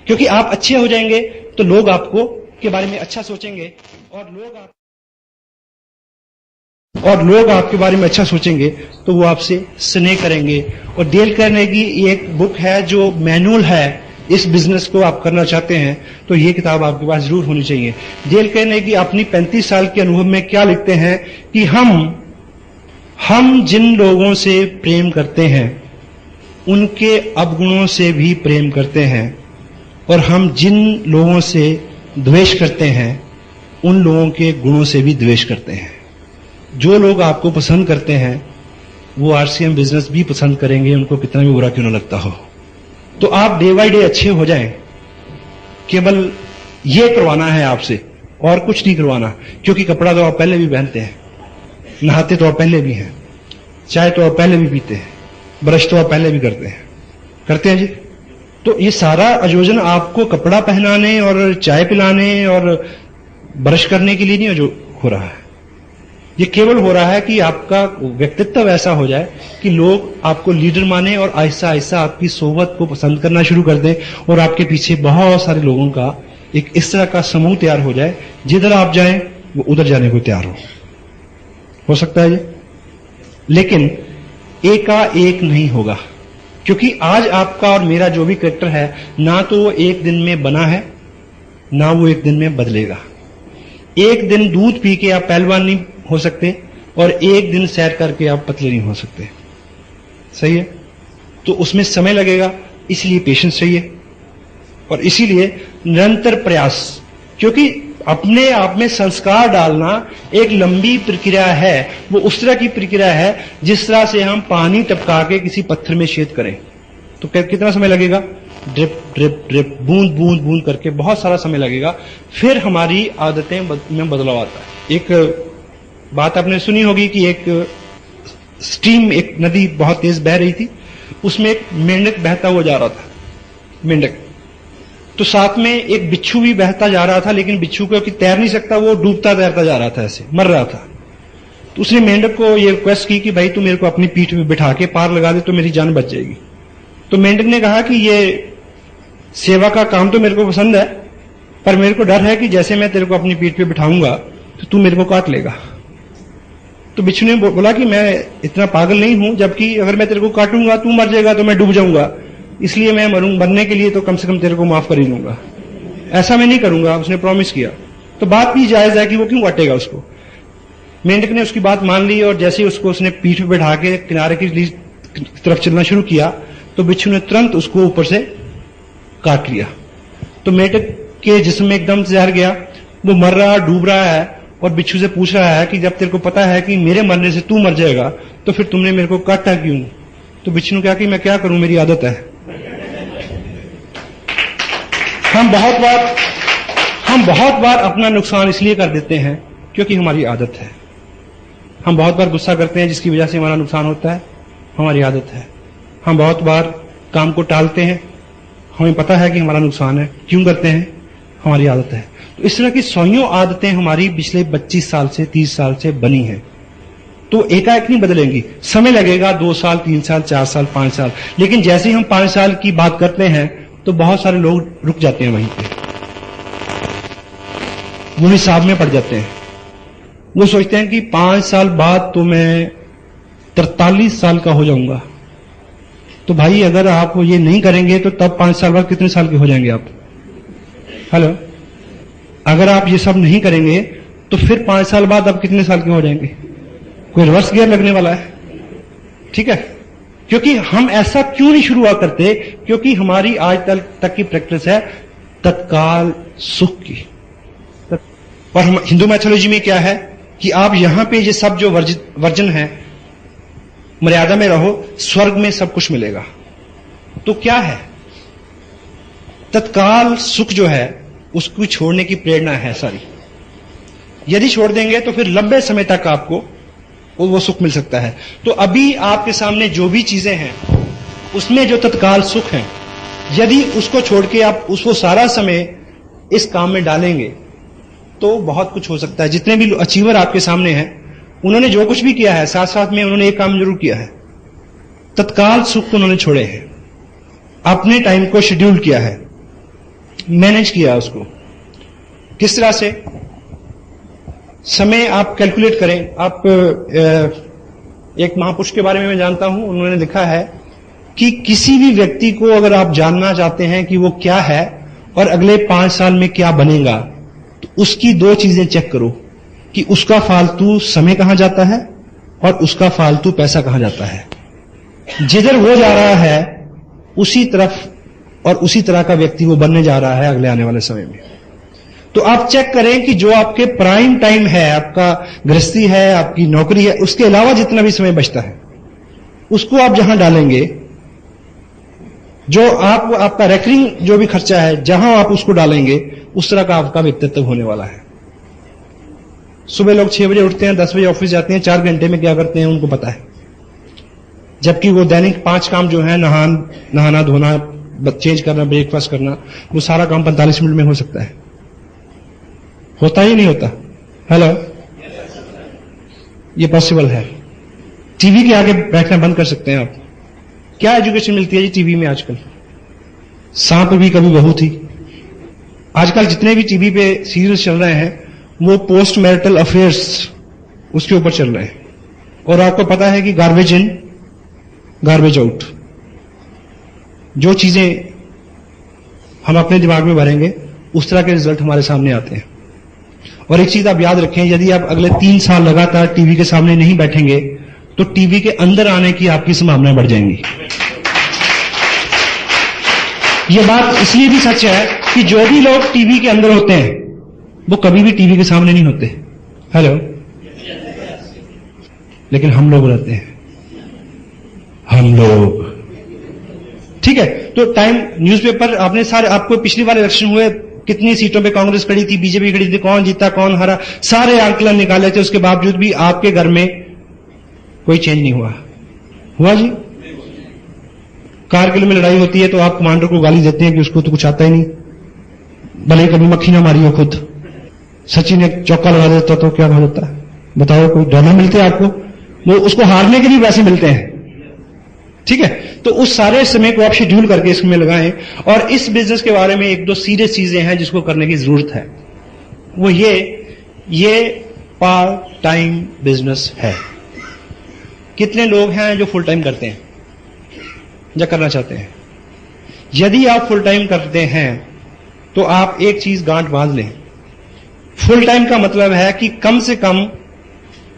क्योंकि आप अच्छे हो जाएंगे तो लोग आपको के बारे में अच्छा सोचेंगे, और लोग आपके बारे में अच्छा सोचेंगे तो वो आपसे स्नेह करेंगे। और डेल कार्नेगी की एक बुक है जो मैनुअल है, इस बिजनेस को आप करना चाहते हैं तो ये किताब आपके पास जरूर होनी चाहिए। डेल कार्नेगी अपनी 35 साल के अनुभव में क्या लिखते हैं कि हम जिन लोगों से प्रेम करते हैं उनके अवगुणों से भी प्रेम करते हैं, और हम जिन लोगों से द्वेष करते हैं उन लोगों के गुणों से भी द्वेष करते हैं। जो लोग आपको पसंद करते हैं वो आरसीएम बिजनेस भी पसंद करेंगे, उनको कितना भी बुरा क्यों न लगता हो। तो आप डे बाय डे अच्छे हो जाएं, केवल ये करवाना है आपसे और कुछ नहीं करवाना। क्योंकि कपड़ा तो आप पहले भी पहनते हैं, नहाते तो आप पहले भी हैं, चाय तो आप पहले भी पीते हैं, ब्रश तो आप पहले भी करते हैं जी। तो ये सारा आयोजन आपको कपड़ा पहनाने और चाय पिलाने और ब्रश करने के लिए नहीं हो रहा है। ये केवल हो रहा है कि आपका व्यक्तित्व ऐसा हो जाए कि लोग आपको लीडर माने और आहिस्ता आहिस्ता आपकी सोहबत को पसंद करना शुरू कर दें, और आपके पीछे बहुत सारे लोगों का एक इस तरह का समूह तैयार हो जाए, जिधर आप जाएं वो उधर जाने को तैयार हो सकता है ये। लेकिन एकाएक नहीं होगा, क्योंकि आज आपका और मेरा जो भी कैरेक्टर है ना तो वो एक दिन में बना है, ना वो एक दिन में बदलेगा। एक दिन दूध पी के आप पहलवान नहीं हो सकते, और एक दिन सैर करके आप पतले नहीं हो सकते। सही है? तो उसमें समय लगेगा, इसलिए पेशेंस चाहिए और इसीलिए निरंतर प्रयास। क्योंकि अपने आप में संस्कार डालना एक लंबी प्रक्रिया है। वो उस तरह की प्रक्रिया है जिस तरह से हम पानी टपका के किसी पत्थर में छेद करें तो कितना समय लगेगा? ड्रिप ड्रिप ड्रिप, बूंद बूंद बूंद करके बहुत सारा समय लगेगा, फिर हमारी आदतें में बदलाव आता है। एक बात आपने सुनी होगी कि एक स्ट्रीम, एक नदी बहुत तेज बह रही थी, उसमें एक मेंढक बहता हुआ जा रहा था, मेंढक। तो साथ में एक बिच्छू भी बहता जा रहा था, लेकिन बिच्छू क्योंकि तैर नहीं सकता, वो डूबता तैरता जा रहा था, ऐसे मर रहा था। तो उसने मेंढक को ये रिक्वेस्ट की कि भाई तू मेरे को अपनी पीठ पे बिठा के पार लगा दे तो मेरी जान बच जाएगी। तो मेंढक ने कहा कि ये सेवा का काम तो मेरे को पसंद है, पर मेरे को डर है कि जैसे मैं तेरे को अपनी पीठ पे बिठाऊंगा तो तू मेरे को काट लेगा। तो बिच्छू ने बोला कि मैं इतना पागल नहीं हूं, जबकि अगर मैं तेरे को काटूंगा तू मर जाएगा तो मैं डूब जाऊंगा, इसलिए मैं मरने के लिए तो कम से कम तेरे को माफ कर ही लूंगा, ऐसा मैं नहीं करूंगा। उसने प्रॉमिस किया। तो बात भी जायज है कि वो क्यों काटेगा उसको। मेंढक ने उसकी बात मान ली और जैसे ही उसको उसने पीठ पे बैठा के किनारे की तरफ चलना शुरू किया तो बिच्छू ने तुरंत उसको ऊपर से काट लिया। तो मेंढक के जिस्म में एकदम जहर गया, वो मर रहा, डूब रहा है और बिच्छू से पूछ रहा है कि जब तेरे को पता है कि मेरे मरने से तू मर जाएगा तो फिर तुमने मेरे को काटा क्यों? तो बिच्छू ने कहा कि मैं क्या करूं, मेरी आदत है। हम बहुत बार अपना नुकसान इसलिए कर देते हैं क्योंकि हमारी आदत है। हम बहुत बार गुस्सा करते हैं जिसकी वजह से हमारा नुकसान होता है, हमारी आदत है। हम बहुत बार काम को टालते हैं, हमें पता है कि हमारा नुकसान है, क्यों करते हैं? हमारी आदत है। तो इस तरह की सौयों आदतें हमारी पिछले 25 साल से 30 साल से बनी हैं। तो एकाएक नहीं बदलेंगी, समय लगेगा, 2 साल 3 साल 4 साल 5 साल। लेकिन जैसे ही हम 5 साल की बात करते हैं तो बहुत सारे लोग रुक जाते हैं वहीं पे, वो हिसाब में पड़ जाते हैं। वो सोचते हैं कि 5 साल बाद तो मैं 43 साल का हो जाऊंगा। तो भाई अगर आप ये नहीं करेंगे तो तब 5 साल बाद कितने साल के हो जाएंगे आप? हेलो, अगर आप ये सब नहीं करेंगे तो फिर 5 साल बाद आप कितने साल के हो जाएंगे? कोई रिवर्स गियर लगने वाला है। ठीक है, क्योंकि हम ऐसा क्यों नहीं शुरुआत करते? क्योंकि हमारी आज तक की प्रैक्टिस है तत्काल सुख की। और हम हिंदू मैथोलॉजी में क्या है कि आप यहां पे ये सब जो वर्जन है, मर्यादा में रहो, स्वर्ग में सब कुछ मिलेगा। तो क्या है? तत्काल सुख जो है उसको छोड़ने की प्रेरणा है सारी। यदि छोड़ देंगे तो फिर लंबे समय तक आपको वो सुख मिल सकता है। तो अभी आपके सामने जो भी चीजें हैं उसमें जो तत्काल सुख है, यदि उसको छोड़ के आप उसको सारा समय इस काम में डालेंगे तो बहुत कुछ हो सकता है। जितने भी अचीवर आपके सामने हैं उन्होंने जो कुछ भी किया है, साथ साथ में उन्होंने एक काम जरूर किया है, तत्काल सुख को उन्होंने छोड़े हैं, अपने टाइम को शेड्यूल किया है, मैनेज किया उसको। किस तरह से? समय आप कैलकुलेट करें। आप एक महापुरुष के बारे में मैं जानता हूं, उन्होंने लिखा है कि किसी भी व्यक्ति को अगर आप जानना चाहते हैं कि वो क्या है और अगले 5 साल में क्या बनेगा, तो उसकी 2 चीजें चेक करो कि उसका फालतू समय कहां जाता है और उसका फालतू पैसा कहां जाता है। जिधर वो जा रहा है उसी तरफ और उसी तरह का व्यक्ति वो बनने जा रहा है अगले आने वाले समय में। तो आप चेक करें कि जो आपके प्राइम टाइम है, आपका गृहस्थी है, आपकी नौकरी है, उसके अलावा जितना भी समय बचता है उसको आप जहां डालेंगे, जो आपका रेकरिंग जो भी खर्चा है, जहां आप उसको डालेंगे उस तरह का आपका व्यक्तित्व होने वाला है। सुबह लोग 6 बजे उठते हैं, 10 बजे ऑफिस जाते हैं, 4 घंटे में क्या करते हैं उनको पता है, जबकि वो दैनिक 5 काम जो है, नहाना धोना, चेंज करना, ब्रेकफास्ट करना, वो सारा काम 45 मिनट में हो सकता है। होता ही नहीं होता? हेलो, ये पॉसिबल है। टीवी के आगे बैठना बंद कर सकते हैं आप। क्या एजुकेशन मिलती है जी टीवी में आजकल? सांप भी कभी बहू थी। आजकल जितने भी टीवी पे सीरियल चल रहे हैं वो पोस्ट मैरिटल अफेयर्स उसके ऊपर चल रहे हैं। और आपको पता है कि गार्बेज इन गार्बेज आउट, जो चीजें हम अपने दिमाग में भरेंगे उस तरह के रिजल्ट हमारे सामने आते हैं। और एक चीज आप याद रखें, यदि आप अगले 3 साल लगातार टीवी के सामने नहीं बैठेंगे तो टीवी के अंदर आने की आपकी संभावनाएं बढ़ जाएंगी। यह बात इसलिए भी सच है कि जो भी लोग टीवी के अंदर होते हैं वो कभी भी टीवी के सामने नहीं होते। हेलो, लेकिन हम लोग रहते हैं, हम लोग, ठीक है। तो टाइम न्यूज़पेपर आपने सारे, आपको पिछली बार इलेक्शन हुए कितनी सीटों पे कांग्रेस खड़ी थी, बीजेपी खड़ी थी, कौन जीता कौन हारा, सारे आंकलन निकाले थे, उसके बावजूद भी आपके घर में कोई चेंज नहीं हुआ जी। कारगिल में लड़ाई होती है तो आप कमांडर को गाली देते हैं कि उसको तो कुछ आता ही नहीं, भले ही कभी मक्खी ना मारी हो खुद। सचिन एक चौका लगा देता तो क्या हो जाता है, बताओ, कोई डॉलर मिलते हैं आपको? वो उसको हारने के लिए पैसे मिलते हैं, ठीक है। तो उस सारे समय को आप शेड्यूल करके इसमें लगाएं। और इस बिजनेस के बारे में एक दो सीरियस चीजें हैं जिसको करने की जरूरत है। वो ये पार्ट टाइम बिजनेस है। कितने लोग हैं जो फुल टाइम करते हैं या करना चाहते हैं? यदि आप फुल टाइम करते हैं तो आप एक चीज गांठ बांध लें, फुल टाइम का मतलब है कि कम से कम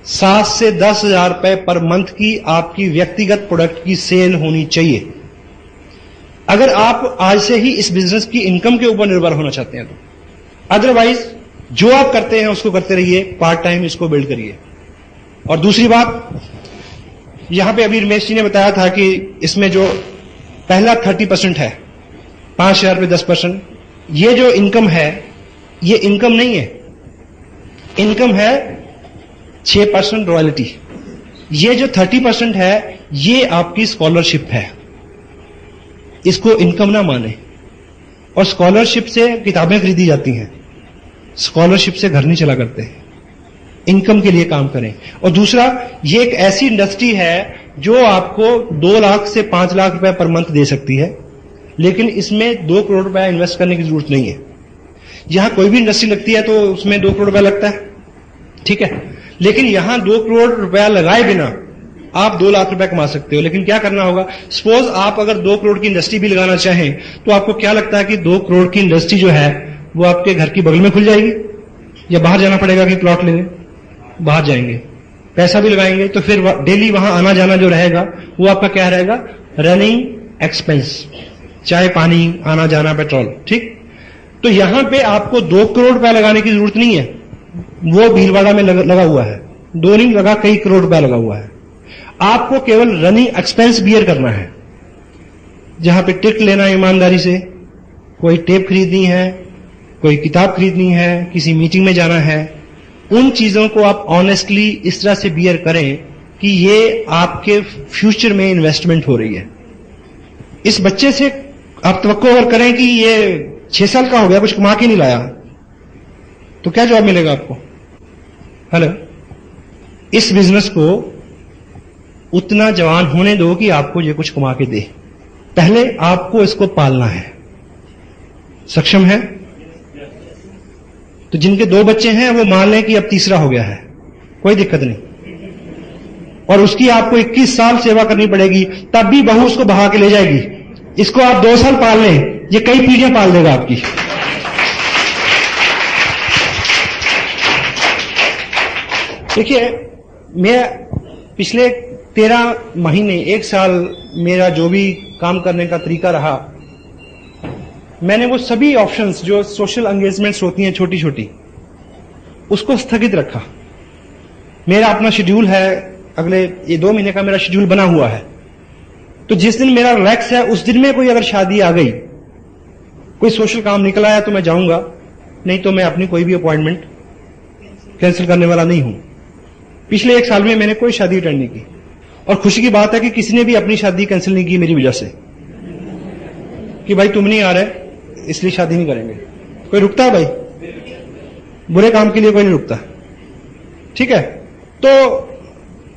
7 से 10 हजार रुपए पर मंथ की आपकी व्यक्तिगत प्रोडक्ट की सेल होनी चाहिए। अगर आप आज से ही इस बिजनेस की इनकम के ऊपर निर्भर होना चाहते हैं तो। अदरवाइज जो आप करते हैं उसको करते रहिए, पार्ट टाइम इसको बिल्ड करिए। और दूसरी बात, यहां पे अभी रमेश जी ने बताया था कि इसमें जो पहला 30% है, 5,000 पे 10%, ये जो इनकम है ये इनकम नहीं है, इनकम है 6% रॉयल्टी। ये जो 30% है ये आपकी स्कॉलरशिप है, इसको इनकम ना माने। और स्कॉलरशिप से किताबें खरीदी जाती हैं, स्कॉलरशिप से घर नहीं चला करते हैं, इनकम के लिए काम करें। और दूसरा, ये एक ऐसी इंडस्ट्री है जो आपको 2 लाख से 5 लाख रुपए पर मंथ दे सकती है, लेकिन इसमें 2 करोड़ रुपया इन्वेस्ट करने की जरूरत नहीं है। यहां कोई भी इंडस्ट्री लगती है तो उसमें 2 करोड़ रुपया लगता है, ठीक है, लेकिन यहां 2 करोड़ रुपया लगाए बिना आप 2 लाख रुपया कमा सकते हो। लेकिन क्या करना होगा, सपोज आप अगर 2 करोड़ की इंडस्ट्री भी लगाना चाहें तो आपको क्या लगता है कि 2 करोड़ की इंडस्ट्री जो है वो आपके घर की बगल में खुल जाएगी, या बाहर जाना पड़ेगा कि प्लॉट लेने? बाहर जाएंगे, पैसा भी लगाएंगे, तो फिर डेली वहां आना जाना जो रहेगा वो आपका क्या रहेगा, रनिंग एक्सपेंस, चाहे पानी, आना जाना, पेट्रोल, ठीक। तो यहां पे आपको 2 करोड़ रुपया लगाने की जरूरत नहीं है, वो भीलवाड़ा में लगा हुआ है, 2 नहीं लगा, कई करोड़ रुपया लगा हुआ है। आपको केवल रनिंग एक्सपेंस बियर करना है, जहां पे टिकट लेना है ईमानदारी से, कोई टेप खरीदनी है, कोई किताब खरीदनी है, किसी मीटिंग में जाना है, उन चीजों को आप ऑनेस्टली इस तरह से बियर करें कि ये आपके फ्यूचर में इन्वेस्टमेंट हो रही है। इस बच्चे से आप तवक्को अगर करें कि ये 6 साल का हो गया, कुछ कमा के नहीं लाया, तो क्या जवाब मिलेगा आपको? हेलो, इस बिजनेस को उतना जवान होने दो कि आपको ये कुछ कमा के दे। पहले आपको इसको पालना है। सक्षम है? तो जिनके 2 बच्चे हैं वो मान लें कि अब तीसरा हो गया है, कोई दिक्कत नहीं, और उसकी आपको 21 साल सेवा करनी पड़ेगी, तब भी बहू उसको बहा के ले जाएगी। इसको आप 2 साल पाल लें, ये कई पीढ़ियां पाल देगा आपकी। देखिए, मैं पिछले 13 महीने, 1 साल मेरा जो भी काम करने का तरीका रहा, मैंने वो सभी ऑप्शंस जो सोशल एंगेजमेंट्स होती हैं छोटी छोटी, उसको स्थगित रखा। मेरा अपना शेड्यूल है, अगले ये 2 महीने का मेरा शेड्यूल बना हुआ है। तो जिस दिन मेरा रिलैक्स है उस दिन में कोई अगर शादी आ गई, कोई सोशल काम निकल आया तो मैं जाऊंगा, नहीं तो मैं अपनी कोई भी अपॉइंटमेंट कैंसिल करने वाला नहीं हूं। पिछले 1 साल में मैंने कोई शादी अटेंड नहीं की, और खुशी की बात है कि किसी ने भी अपनी शादी कैंसिल नहीं की मेरी वजह से, कि भाई तुम नहीं आ रहे इसलिए शादी नहीं करेंगे। कोई रुकता है भाई? बुरे काम के लिए कोई नहीं रुकता, ठीक है। तो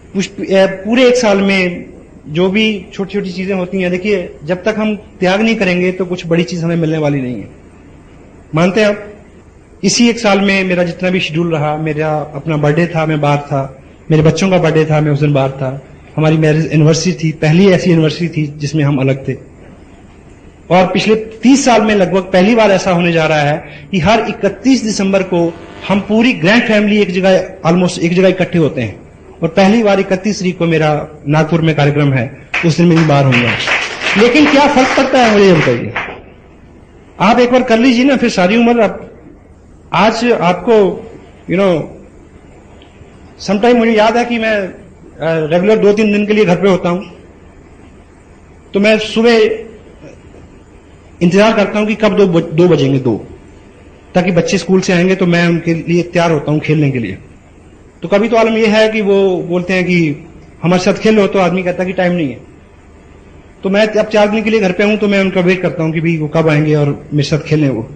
पूरे 1 साल में जो भी छोटी छोटी चीजें होती हैं, देखिए, जब तक हम त्याग नहीं करेंगे तो कुछ बड़ी चीज हमें मिलने वाली नहीं है। मानते हैं आप? इसी 1 साल में मेरा जितना भी शेड्यूल रहा, मेरा अपना बर्थडे था, मैं बाहर था, मेरे बच्चों का बर्थडे था, मैं उस दिन बाहर था, हमारी मैरिज एनिवर्सरी थी, पहली ऐसी एनिवर्सरी थी जिसमें हम अलग थे। और पिछले 30 साल में लगभग पहली बार ऐसा होने जा रहा है कि हर 31 दिसंबर को हम पूरी ग्रैंड फैमिली एक जगह, ऑलमोस्ट एक जगह इकट्ठे होते हैं। और पहली बार 31 तारीख को मेरा नागपुर में कार्यक्रम है, उस दिन मेरी बार होंगे। लेकिन क्या फर्क पड़ता है मुझे बताइए? आप एक बार कर लीजिए ना, फिर सारी उम्र आप आज आपको समटाइम मुझे याद है कि मैं रेगुलर 2-3 दिन के लिए घर पे होता हूं, तो मैं सुबह इंतजार करता हूं कि कब 2 बजेंगे, 2, ताकि बच्चे स्कूल से आएंगे तो मैं उनके लिए तैयार होता हूं खेलने के लिए। तो कभी तो आलम यह है कि वो बोलते हैं कि हमारे साथ खेलो, तो आदमी कहता है कि टाइम नहीं है। तो मैं अब 4 दिन के लिए घर पे हूं, तो मैं उनका वेट करता हूं कि भाई वो कब आएंगे और मेरे साथ खेलें। वो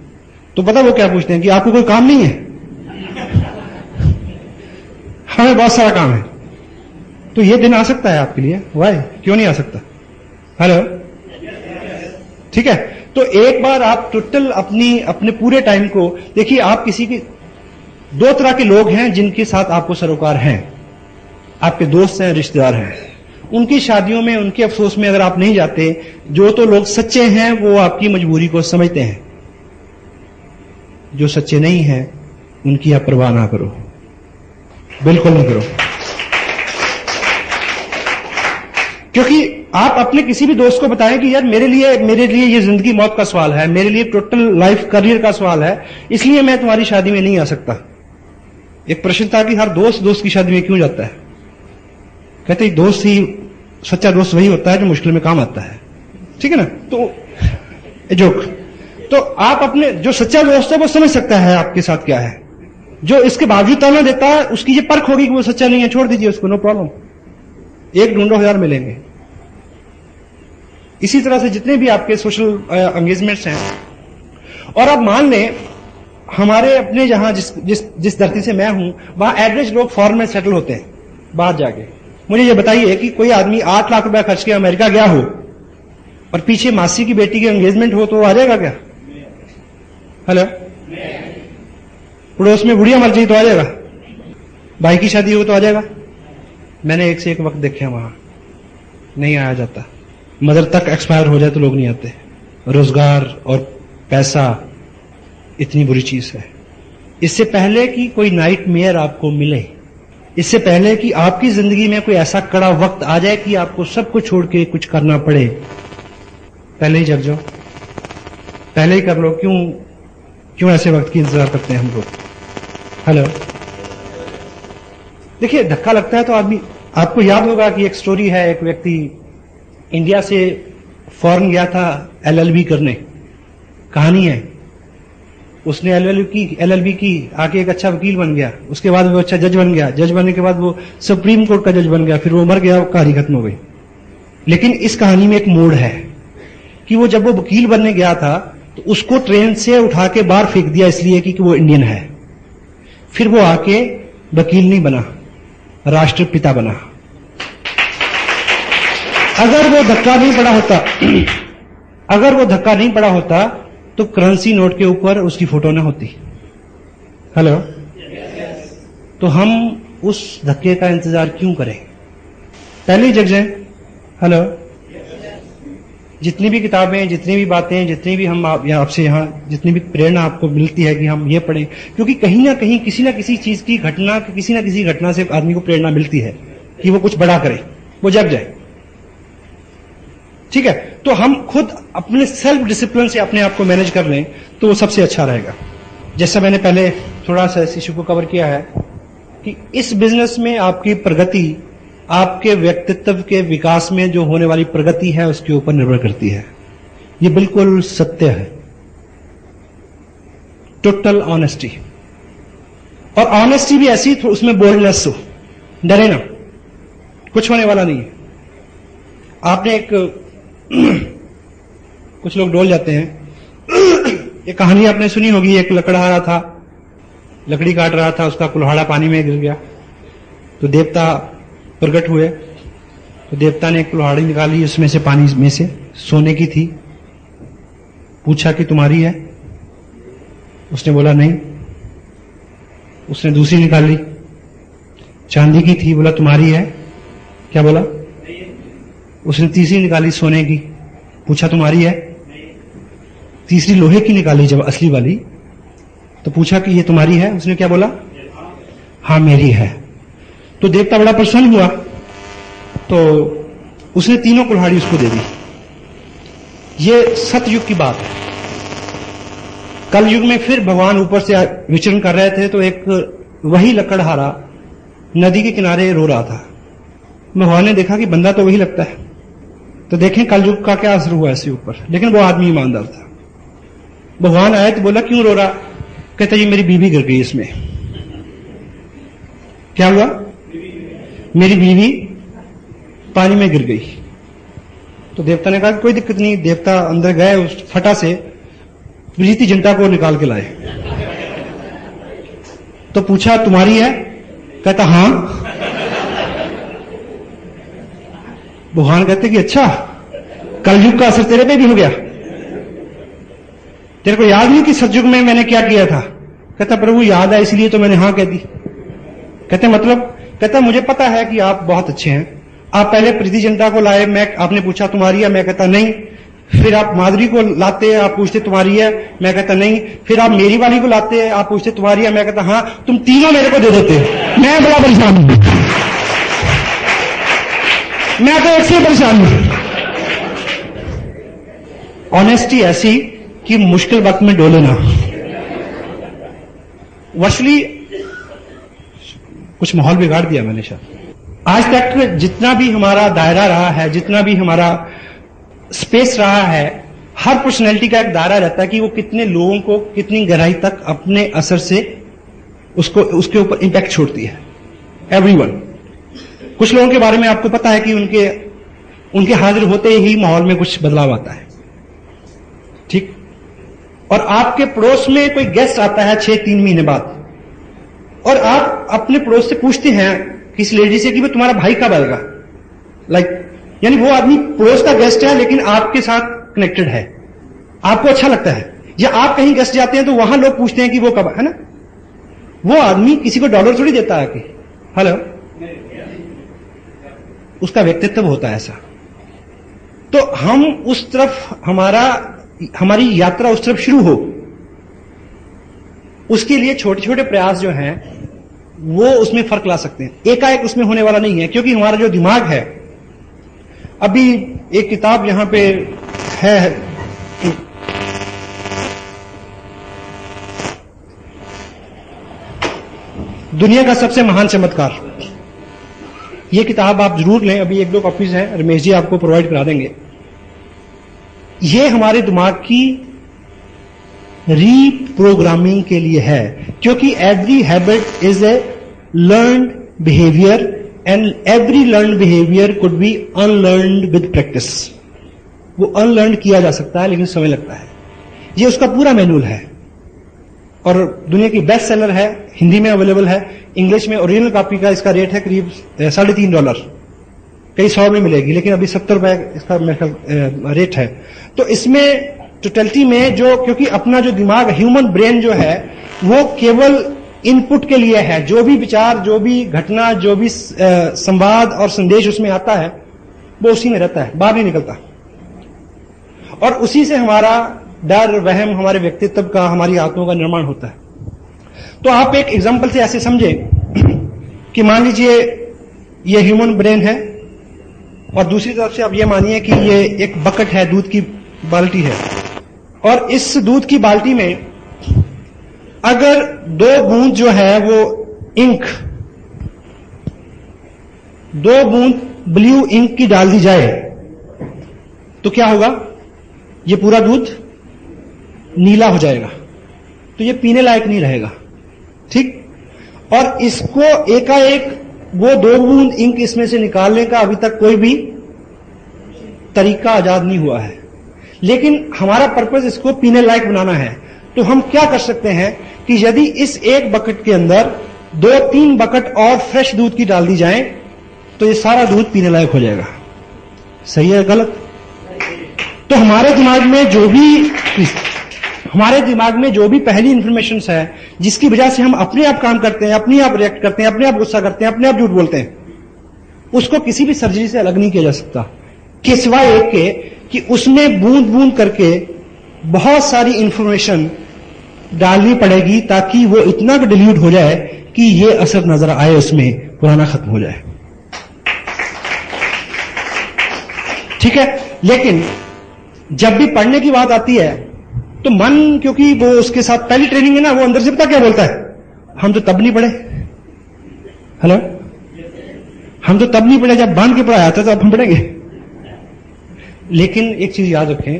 तो पता वो क्या पूछते हैं कि आपको कोई काम नहीं है? हमें बहुत सारा काम है। तो ये दिन आ सकता है आपके लिए, वाई, क्यों नहीं आ सकता? हेलो, ठीक है। तो एक बार आप टोटल अपने पूरे टाइम को देखिए। आप किसी की 2 तरह के लोग हैं जिनके साथ आपको सरोकार हैं, आपके दोस्त हैं, रिश्तेदार हैं। उनकी शादियों में, उनके अफसोस में अगर आप नहीं जाते, जो तो लोग सच्चे हैं वो आपकी मजबूरी को समझते हैं, जो सच्चे नहीं हैं उनकी आप परवाह ना करो, बिल्कुल नहीं करो। क्योंकि आप अपने किसी भी दोस्त को बताएं कि यार मेरे लिए ये जिंदगी मौत का सवाल है, मेरे लिए टोटल लाइफ करियर का सवाल है, इसलिए मैं तुम्हारी शादी में नहीं आ सकता। एक प्रश्न था कि हर दोस्त की शादी में क्यों जाता है? कहते दोस्त ही, सच्चा दोस्त वही होता है जो मुश्किल में काम आता है, ठीक है ना? तो जोक। तो आप अपने जो सच्चा दोस्त है वो समझ सकता है आपके साथ क्या है। जो इसके बावजूद ताना देता है उसकी ये परख होगी कि वो सच्चा नहीं है, छोड़ दीजिए उसको, नो प्रॉब्लम। एक ढूंढो 1000 मिलेंगे। इसी तरह से जितने भी आपके सोशल एंगेजमेंट्स हैं, और आप मान लें हमारे अपने जहां जिस धरती से मैं हूं, वहां एवरेज लोग फॉरेन में सेटल होते हैं बाहर जाके। मुझे ये बताइए कि कोई आदमी 8 लाख रुपया खर्च के अमेरिका गया हो और पीछे मासी की बेटी की एंगेजमेंट हो तो आ जाएगा क्या? हेलो, पड़ोस में बुढ़िया मर गई तो आ जाएगा? भाई की शादी हो तो आ जाएगा? मैंने एक से एक वक्त देखे वहां, नहीं आया जाता। मदर तक एक्सपायर हो जाए तो लोग नहीं आते। रोजगार और पैसा इतनी बुरी चीज है। इससे पहले कि कोई नाइट मेयर आपको मिले, इससे पहले कि आपकी जिंदगी में कोई ऐसा कड़ा वक्त आ जाए कि आपको सब कुछ छोड़ के कुछ करना पड़े, पहले ही जग जाओ, पहले ही कर लो। क्यों ऐसे वक्त की इंतजार करते हैं हम लोग? हेलो, देखिए धक्का लगता है तो आदमी, आपको याद होगा कि एक स्टोरी है, एक व्यक्ति इंडिया से फॉरेन गया था LLB करने, कहानी है। उसने LLB की, आके एक अच्छा वकील बन गया, उसके बाद वो अच्छा जज बन गया, जज बनने के बाद वो सुप्रीम कोर्ट का जज बन गया, फिर वो मर गया, कहानी खत्म हो गई। लेकिन इस कहानी में एक मोड़ है कि वो जब वो वकील बनने गया था तो उसको ट्रेन से उठा के बाहर फेंक दिया इसलिए कि वो इंडियन है। फिर वो आके वकील नहीं बना, राष्ट्रपिता बना। अगर वो धक्का नहीं पड़ा होता तो करेंसी नोट के ऊपर उसकी फोटो ना होती। हेलो, तो हम उस धक्के का इंतजार क्यों करें? पहले ही जग जाएं। हेलो, जितनी भी किताबें, जितनी भी बातें, जितनी भी हम आपसे यहां जितनी भी प्रेरणा आपको मिलती है कि हम ये पढ़ें, क्योंकि कहीं ना कहीं किसी ना किसी चीज की घटना, किसी ना किसी घटना से आदमी को प्रेरणा मिलती है कि वो कुछ बड़ा करे, वो जग जाए। ठीक है, तो हम खुद अपने सेल्फ डिसिप्लिन से अपने आप को मैनेज कर लें तो वो सबसे अच्छा रहेगा। जैसा मैंने पहले थोड़ा सा इस इशू को कवर किया है कि इस बिजनेस में आपकी प्रगति, आपके व्यक्तित्व के विकास में जो होने वाली प्रगति है उसके ऊपर निर्भर करती है। ये बिल्कुल सत्य है। टोटल ऑनेस्टी, और ऑनेस्टी भी ऐसी, उसमें बोल्डनेस हो, डरे ना, कुछ होने वाला नहीं है। आपने कुछ लोग डोल जाते हैं। एक कहानी आपने सुनी होगी, एक लकड़हारा था, लकड़ी काट रहा था, उसका कुल्हाड़ा पानी में गिर गया तो देवता प्रकट हुए। तो देवता ने एक कुल्हाड़ी निकाली, उसमें से पानी में से सोने की थी। पूछा कि तुम्हारी है? उसने बोला नहीं। उसने दूसरी निकाली, चांदी की थी, बोला तुम्हारी है? क्या बोला? उसने तीसरी निकाली, सोने की। पूछा तुम्हारी है? तीसरी लोहे की निकाली जब असली वाली, तो पूछा कि ये तुम्हारी है? उसने क्या बोला? हाँ मेरी है। तो देवता बड़ा प्रसन्न हुआ, तो उसने तीनों कुल्हाड़ी उसको दे दी। ये सतयुग की बात है। कल युग में फिर भगवान ऊपर से विचरण कर रहे थे तो एक वही लकड़हारा नदी के किनारे रो रहा था। भगवान ने देखा कि बंदा तो वही लगता है, तो देखें कल युग का क्या असर हुआ इसके ऊपर। लेकिन वो आदमी ईमानदार था। भगवान आए तो बोला क्यों रो रहा? कहता जी मेरी बीवी गिर गई इसमें। क्या हुआ? मेरी बीवी पानी में गिर गई। तो देवता ने कहा कोई दिक्कत नहीं। देवता अंदर गए, उस फटा से प्रीति जिंटा को निकाल के लाए। तो पूछा तुम्हारी है? कहता हां। भगवान कहते कि अच्छा, कलयुग का असर तेरे पे भी हो गया? तेरे को याद नहीं कि सतयुग में मैंने क्या किया था? कहता प्रभु याद है इसलिए तो मैंने हां कह दी। कहते मतलब? कहता मुझे पता है कि आप बहुत अच्छे हैं। आप पहले प्रीति जिंटा को लाए, आपने पूछा तुम्हारी है? मैं कहता नहीं। फिर आप माधुरी को लाते, आप पूछते तुम्हारी है? मैं कहता नहीं। फिर आप मेरी वाली को लाते, आप पूछते तुम्हारी है? मैं कहता हां। तुम तीनों मेरे को दे देते, मैं बड़ा परेशान हूं। मैं तो एक से परेशान हूं। ऑनेस्टी ऐसी कि मुश्किल वक्त में डोले ना। वशली कुछ माहौल बिगाड़ दिया मैंने शायद। आज तक जितना भी हमारा दायरा रहा है, जितना भी हमारा स्पेस रहा है, हर पर्सनैलिटी का एक दायरा रहता है कि वो कितने लोगों को कितनी गहराई तक अपने असर से उसके ऊपर इंपैक्ट छोड़ती है। एवरीवन। कुछ लोगों के बारे में आपको पता है कि उनके हाजिर होते ही माहौल में कुछ बदलाव आता है, ठीक। और आपके पड़ोस में कोई गेस्ट आता है 6-3 महीने बाद, और आप अपने पड़ोस से पूछते हैं किसी लेडी से कि वो तुम्हारा भाई कब आएगा? यानी वो आदमी पड़ोस का गेस्ट है लेकिन आपके साथ कनेक्टेड है, आपको अच्छा लगता है। या आप कहीं गेस्ट जाते हैं तो वहां लोग पूछते हैं कि वो कब है ना। वो आदमी किसी को डॉलर थोड़ी देता है कि हेलो, उसका व्यक्तित्व होता है ऐसा। तो हम उस तरफ हमारी यात्रा उस तरफ शुरू हो, उसके लिए छोटे छोटे प्रयास जो हैं वो उसमें फर्क ला सकते हैं। एकाएक उसमें होने वाला नहीं है, क्योंकि हमारा जो दिमाग है, अभी एक किताब यहां पे है, दुनिया का सबसे महान चमत्कार। ये किताब आप जरूर लें, अभी 1-2 कॉपीज हैं, रमेश जी आपको प्रोवाइड करा देंगे। ये हमारे दिमाग की रीप्रोग्रामिंग के लिए है, क्योंकि every habit is a learned behaviour and every learned behaviour could be unlearned with practice. वो अनलर्न किया जा सकता है लेकिन समय लगता है। ये उसका पूरा मैनुअल है और दुनिया की बेस्ट सेलर है, हिंदी में अवेलेबल है, इंग्लिश में ओरिजिनल कॉपी का इसका रेट है करीब $3.5, कई 100 में मिलेगी, लेकिन अभी $70 इसका मेरा रेट है। तो इसमें टोटलिटी में जो, क्योंकि अपना जो दिमाग, ह्यूमन ब्रेन जो है वो केवल इनपुट के लिए है। जो भी विचार, जो भी घटना, जो भी संवाद और संदेश उसमें आता है वो उसी में रहता है, बाहर नहीं निकलता। और उसी से हमारा डर, वहम, हमारे व्यक्तित्व का, हमारी आत्माओं का निर्माण होता है। तो आप एक एग्जाम्पल से ऐसे समझे कि मान लीजिए ये ह्यूमन ब्रेन है और दूसरी तरफ से आप ये मानिए कि ये एक बकेट है, दूध की बाल्टी है, और इस दूध की बाल्टी में अगर 2 बूंद जो है वो इंक, 2 बूंद ब्लू इंक की डाल दी जाए तो क्या होगा? ये पूरा दूध नीला हो जाएगा, तो ये पीने लायक नहीं रहेगा, ठीक। और इसको एकाएक वो 2 बूंद इंक इसमें से निकालने का अभी तक कोई भी तरीका आजाद नहीं हुआ है, लेकिन हमारा पर्पस इसको पीने लायक बनाना है। तो हम क्या कर सकते हैं कि यदि इस एक बकेट के अंदर 2-3 बकेट और फ्रेश दूध की डाल दी जाए तो ये सारा दूध पीने लायक हो जाएगा। सही है गलत? तो हमारे दिमाग में जो भी पहली इंफॉर्मेशन है जिसकी वजह से हम अपने आप काम करते हैं, अपने आप रिएक्ट करते हैं, अपने आप गुस्सा करते हैं, अपने आप झूठ बोलते हैं, उसको किसी भी सर्जरी से अलग नहीं किया जा सकता, कि सिवाय एक के कि उसमें बूंद बूंद करके बहुत सारी इंफॉर्मेशन डालनी पड़ेगी ताकि वो इतना डिल्यूट हो जाए कि ये असर नजर आए, उसमें पुराना खत्म हो जाए, ठीक है। लेकिन जब भी पढ़ने की बात आती है तो मन, क्योंकि वो उसके साथ पहली ट्रेनिंग है ना, वो अंदर से पता क्या बोलता है, हम तो तब नहीं पढ़े। हेलो, हम तो तब नहीं पढ़े जब बांध के पढ़ाया था, तो अब हम पढ़ेंगे। लेकिन एक चीज याद रखें,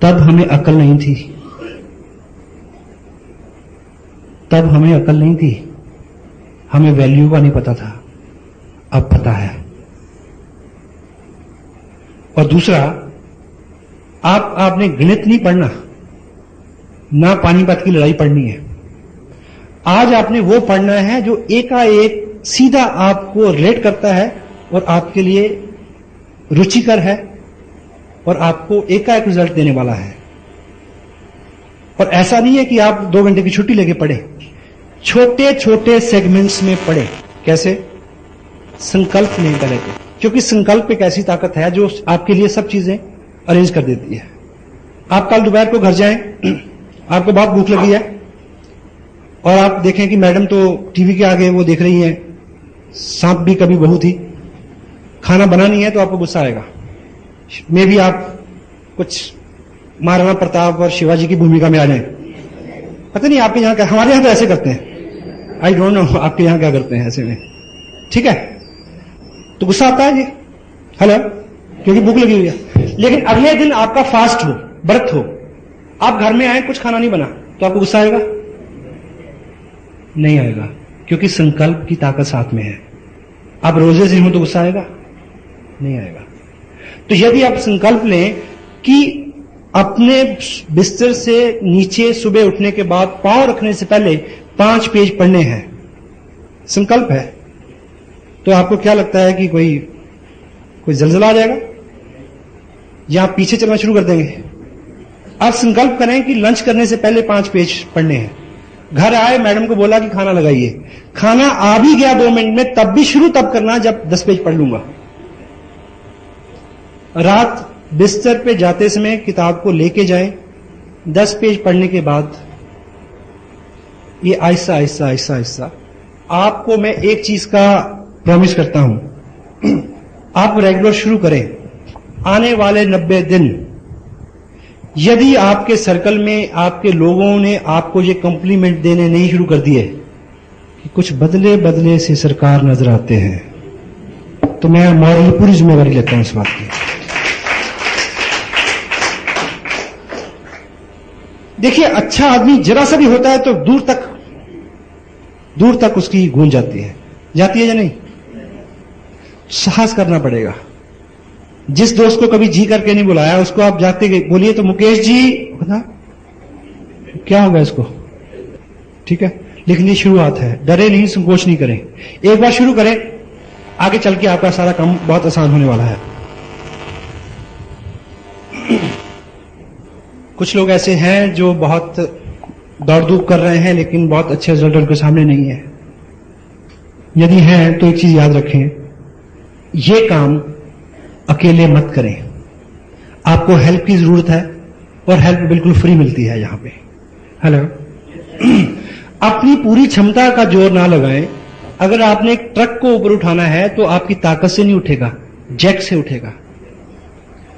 तब हमें अकल नहीं थी, तब हमें अकल नहीं थी, हमें वैल्यू का नहीं पता था, अब पता है। और दूसरा, आपने गणित नहीं पढ़ना, ना पानीपत की लड़ाई पढ़नी है। आज आपने वो पढ़ना है जो एकाएक सीधा आपको रिलेट करता है और आपके लिए रुचिकर है और आपको एकाएक रिजल्ट देने वाला है। और ऐसा नहीं है कि आप 2 घंटे की छुट्टी लेके पढ़े, छोटे छोटे सेगमेंट्स में पढ़े। कैसे? संकल्प लें पहले तो, क्योंकि संकल्प एक ऐसी ताकत है जो आपके लिए सब चीजें अरेंज कर देती है। आप कल दोपहर को घर जाएं, आपको बहुत भूख लगी है और आप देखें कि मैडम तो टीवी के आगे वो देख रही हैं सांप भी कभी बहू थी, खाना बना नहीं है, तो आपको गुस्सा आएगा। मे भी आप कुछ महाराणा प्रताप और शिवाजी की भूमिका में आ जाएं। पता नहीं आपके यहां क्या, हमारे यहां तो ऐसे करते हैं, आई डोंट नो आपके यहां क्या करते हैं ऐसे में। ठीक है, तो गुस्सा आता है जी, हेलो, क्योंकि भूख लगी हुई है। लेकिन अगले दिन आपका फास्ट हो, व्रत हो, आप घर में आए, कुछ खाना नहीं बना, तो आपको गुस्सा आएगा? नहीं आएगा, क्योंकि संकल्प की ताकत साथ में है। आप रोजे से हो तो गुस्सा आएगा? नहीं आएगा। तो यदि आप संकल्प लें कि अपने बिस्तर से नीचे सुबह उठने के बाद पांव रखने से पहले 5 पेज पढ़ने हैं, संकल्प है, तो आपको क्या लगता है कि कोई जलजला आ जाएगा या आप पीछे चलना शुरू कर देंगे? आप संकल्प करें कि लंच करने से पहले 5 पेज पढ़ने हैं। घर आए, मैडम को बोला कि खाना लगाइए, खाना आ भी गया 2 मिनट में, तब भी शुरू तब करना जब 10 पेज पढ़ लूंगा। रात बिस्तर पे जाते समय किताब को लेके जाए, 10 पेज पढ़ने के बाद ये आहिस्ता आहिस्ता आहिस्ता आहिस्ता, आपको मैं एक चीज का प्रॉमिस करता हूं, आप रेगुलर शुरू करें। आने वाले 90 दिन यदि आपके सर्कल में आपके लोगों ने आपको ये कॉम्प्लीमेंट देने नहीं शुरू कर दिए कि कुछ बदले बदले से सरकार नजर आते हैं, तो मैं मॉरल पूरी जिम्मेवारी लेता हूं इस बात की। देखिए, अच्छा आदमी जरा सा भी होता है तो दूर तक उसकी गूंज जाती है या नहीं? साहस करना पड़ेगा। जिस दोस्त को कभी जी करके नहीं बुलाया, उसको आप जाते बोलिए तो मुकेश जी, बता क्या होगा इसको? ठीक है, लेकिन ये शुरुआत है, डरे नहीं, संकोच नहीं करें, एक बार शुरू करें, आगे चल के आपका सारा काम बहुत आसान होने वाला है। कुछ लोग ऐसे हैं जो बहुत दौड़ धूप कर रहे हैं लेकिन बहुत अच्छे रिजल्ट उनके सामने नहीं है। यदि हैं तो एक चीज याद रखें, ये काम अकेले मत करें, आपको हेल्प की जरूरत है और हेल्प बिल्कुल फ्री मिलती है यहां पे। हेलो, अपनी पूरी क्षमता का जोर ना लगाएं। अगर आपने एक ट्रक को ऊपर उठाना है तो आपकी ताकत से नहीं उठेगा, जैक से उठेगा।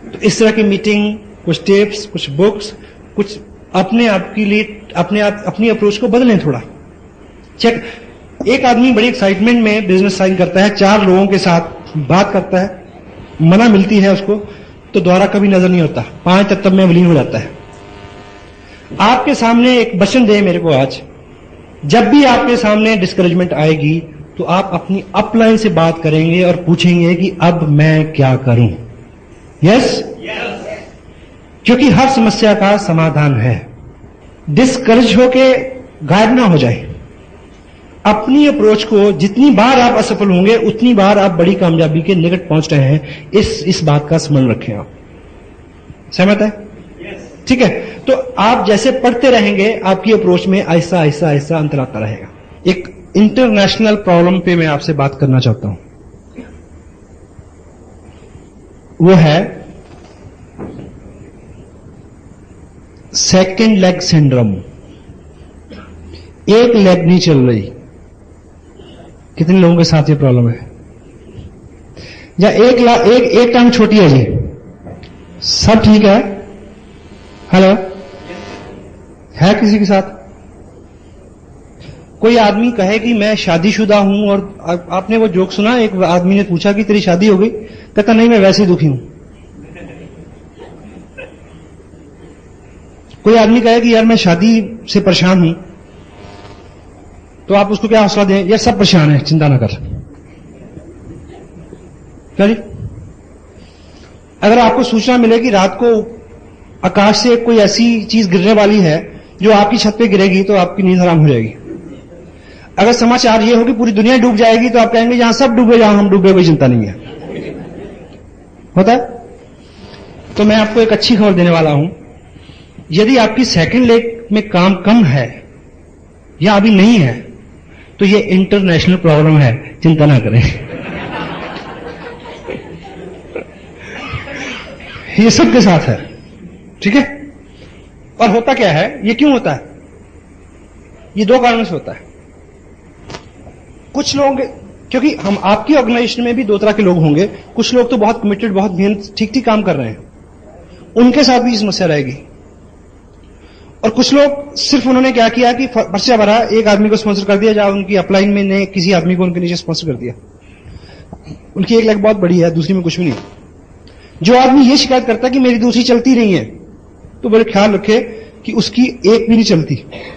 तो इस तरह की मीटिंग, कुछ टिप्स, कुछ बुक्स, कुछ अपने आप के लिए अपनी अप्रोच को बदलें थोड़ा। चेक, एक आदमी बड़ी एक्साइटमेंट में बिजनेस साइन करता है, 4 लोगों के साथ बात करता है, मना मिलती है उसको, तो द्वारा कभी नजर नहीं होता, 5 तक में विलीन हो जाता है। आपके सामने एक वचन दे मेरे को आज, जब भी आपके सामने डिस्करेजमेंट आएगी तो आप अपनी अपलाइन से बात करेंगे और पूछेंगे कि अब मैं क्या करूं। यस? क्योंकि हर समस्या का समाधान है। डिस्करेज होके गायब ना हो जाए। अपनी अप्रोच को जितनी बार आप असफल होंगे उतनी बार आप बड़ी कामयाबी के निकट पहुंच रहे हैं, इस बात का स्मरण रखें। आप सहमत है? ठीक है, तो आप जैसे पढ़ते रहेंगे आपकी अप्रोच में आहिस्ता आहिस्ता आहिस्ता अंतर आता रहेगा। एक इंटरनेशनल प्रॉब्लम पे मैं आपसे बात करना चाहता हूं, वो है सेकेंड लेग सिंड्रोम। एक लेग नहीं चल रही। कितने लोगों के साथ ये प्रॉब्लम है? या एक टांग छोटी है जी, सब ठीक है, हेलो, है किसी के साथ? कोई आदमी कहे कि मैं शादीशुदा हूं, और आपने वो जोक सुना, एक आदमी ने पूछा कि तेरी शादी हो गई, कहता नहीं मैं वैसे ही दुखी हूं। कोई आदमी कहे कि यार मैं शादी से परेशान हूं, तो आप उसको क्या हौसला दें? यार सब परेशान है, चिंता ना कर। क्या जी? अगर आपको सूचना मिले कि रात को आकाश से कोई ऐसी चीज गिरने वाली है जो आपकी छत पे गिरेगी, तो आपकी नींद हराम हो जाएगी। अगर समाचार ये हो कि पूरी दुनिया डूब जाएगी, तो आप कहेंगे जहां सब डूबे जहां हम डूबे, कोई चिंता नहीं है। होता है? तो मैं आपको एक अच्छी खबर देने वाला हूं। यदि आपकी सेकंड लेग में काम कम है या अभी नहीं है, तो ये इंटरनेशनल प्रॉब्लम है, चिंता ना करें। ये सबके साथ है, ठीक है? और होता क्या है, ये क्यों होता है? ये दो कारणों से होता है। कुछ लोग, क्योंकि हम आपकी ऑर्गेनाइजेशन में भी दो तरह के लोग होंगे, कुछ लोग तो बहुत कमिटेड, बहुत मेहनत, ठीक ठीक काम कर रहे हैं, उनके साथ भी समस्या रहेगी। और कुछ लोग सिर्फ उन्होंने क्या किया कि पर्चा भरा, एक आदमी को स्पॉन्सर कर दिया, जहां उनकी अपलाइन में ने किसी आदमी को उनके नीचे स्पॉन्सर कर दिया। उनकी एक लेग बहुत बड़ी है, दूसरी में कुछ भी नहीं। जो आदमी ये शिकायत करता है कि मेरी दूसरी चलती नहीं है, तो बड़े ख्याल रखे कि उसकी एक भी नहीं चलती।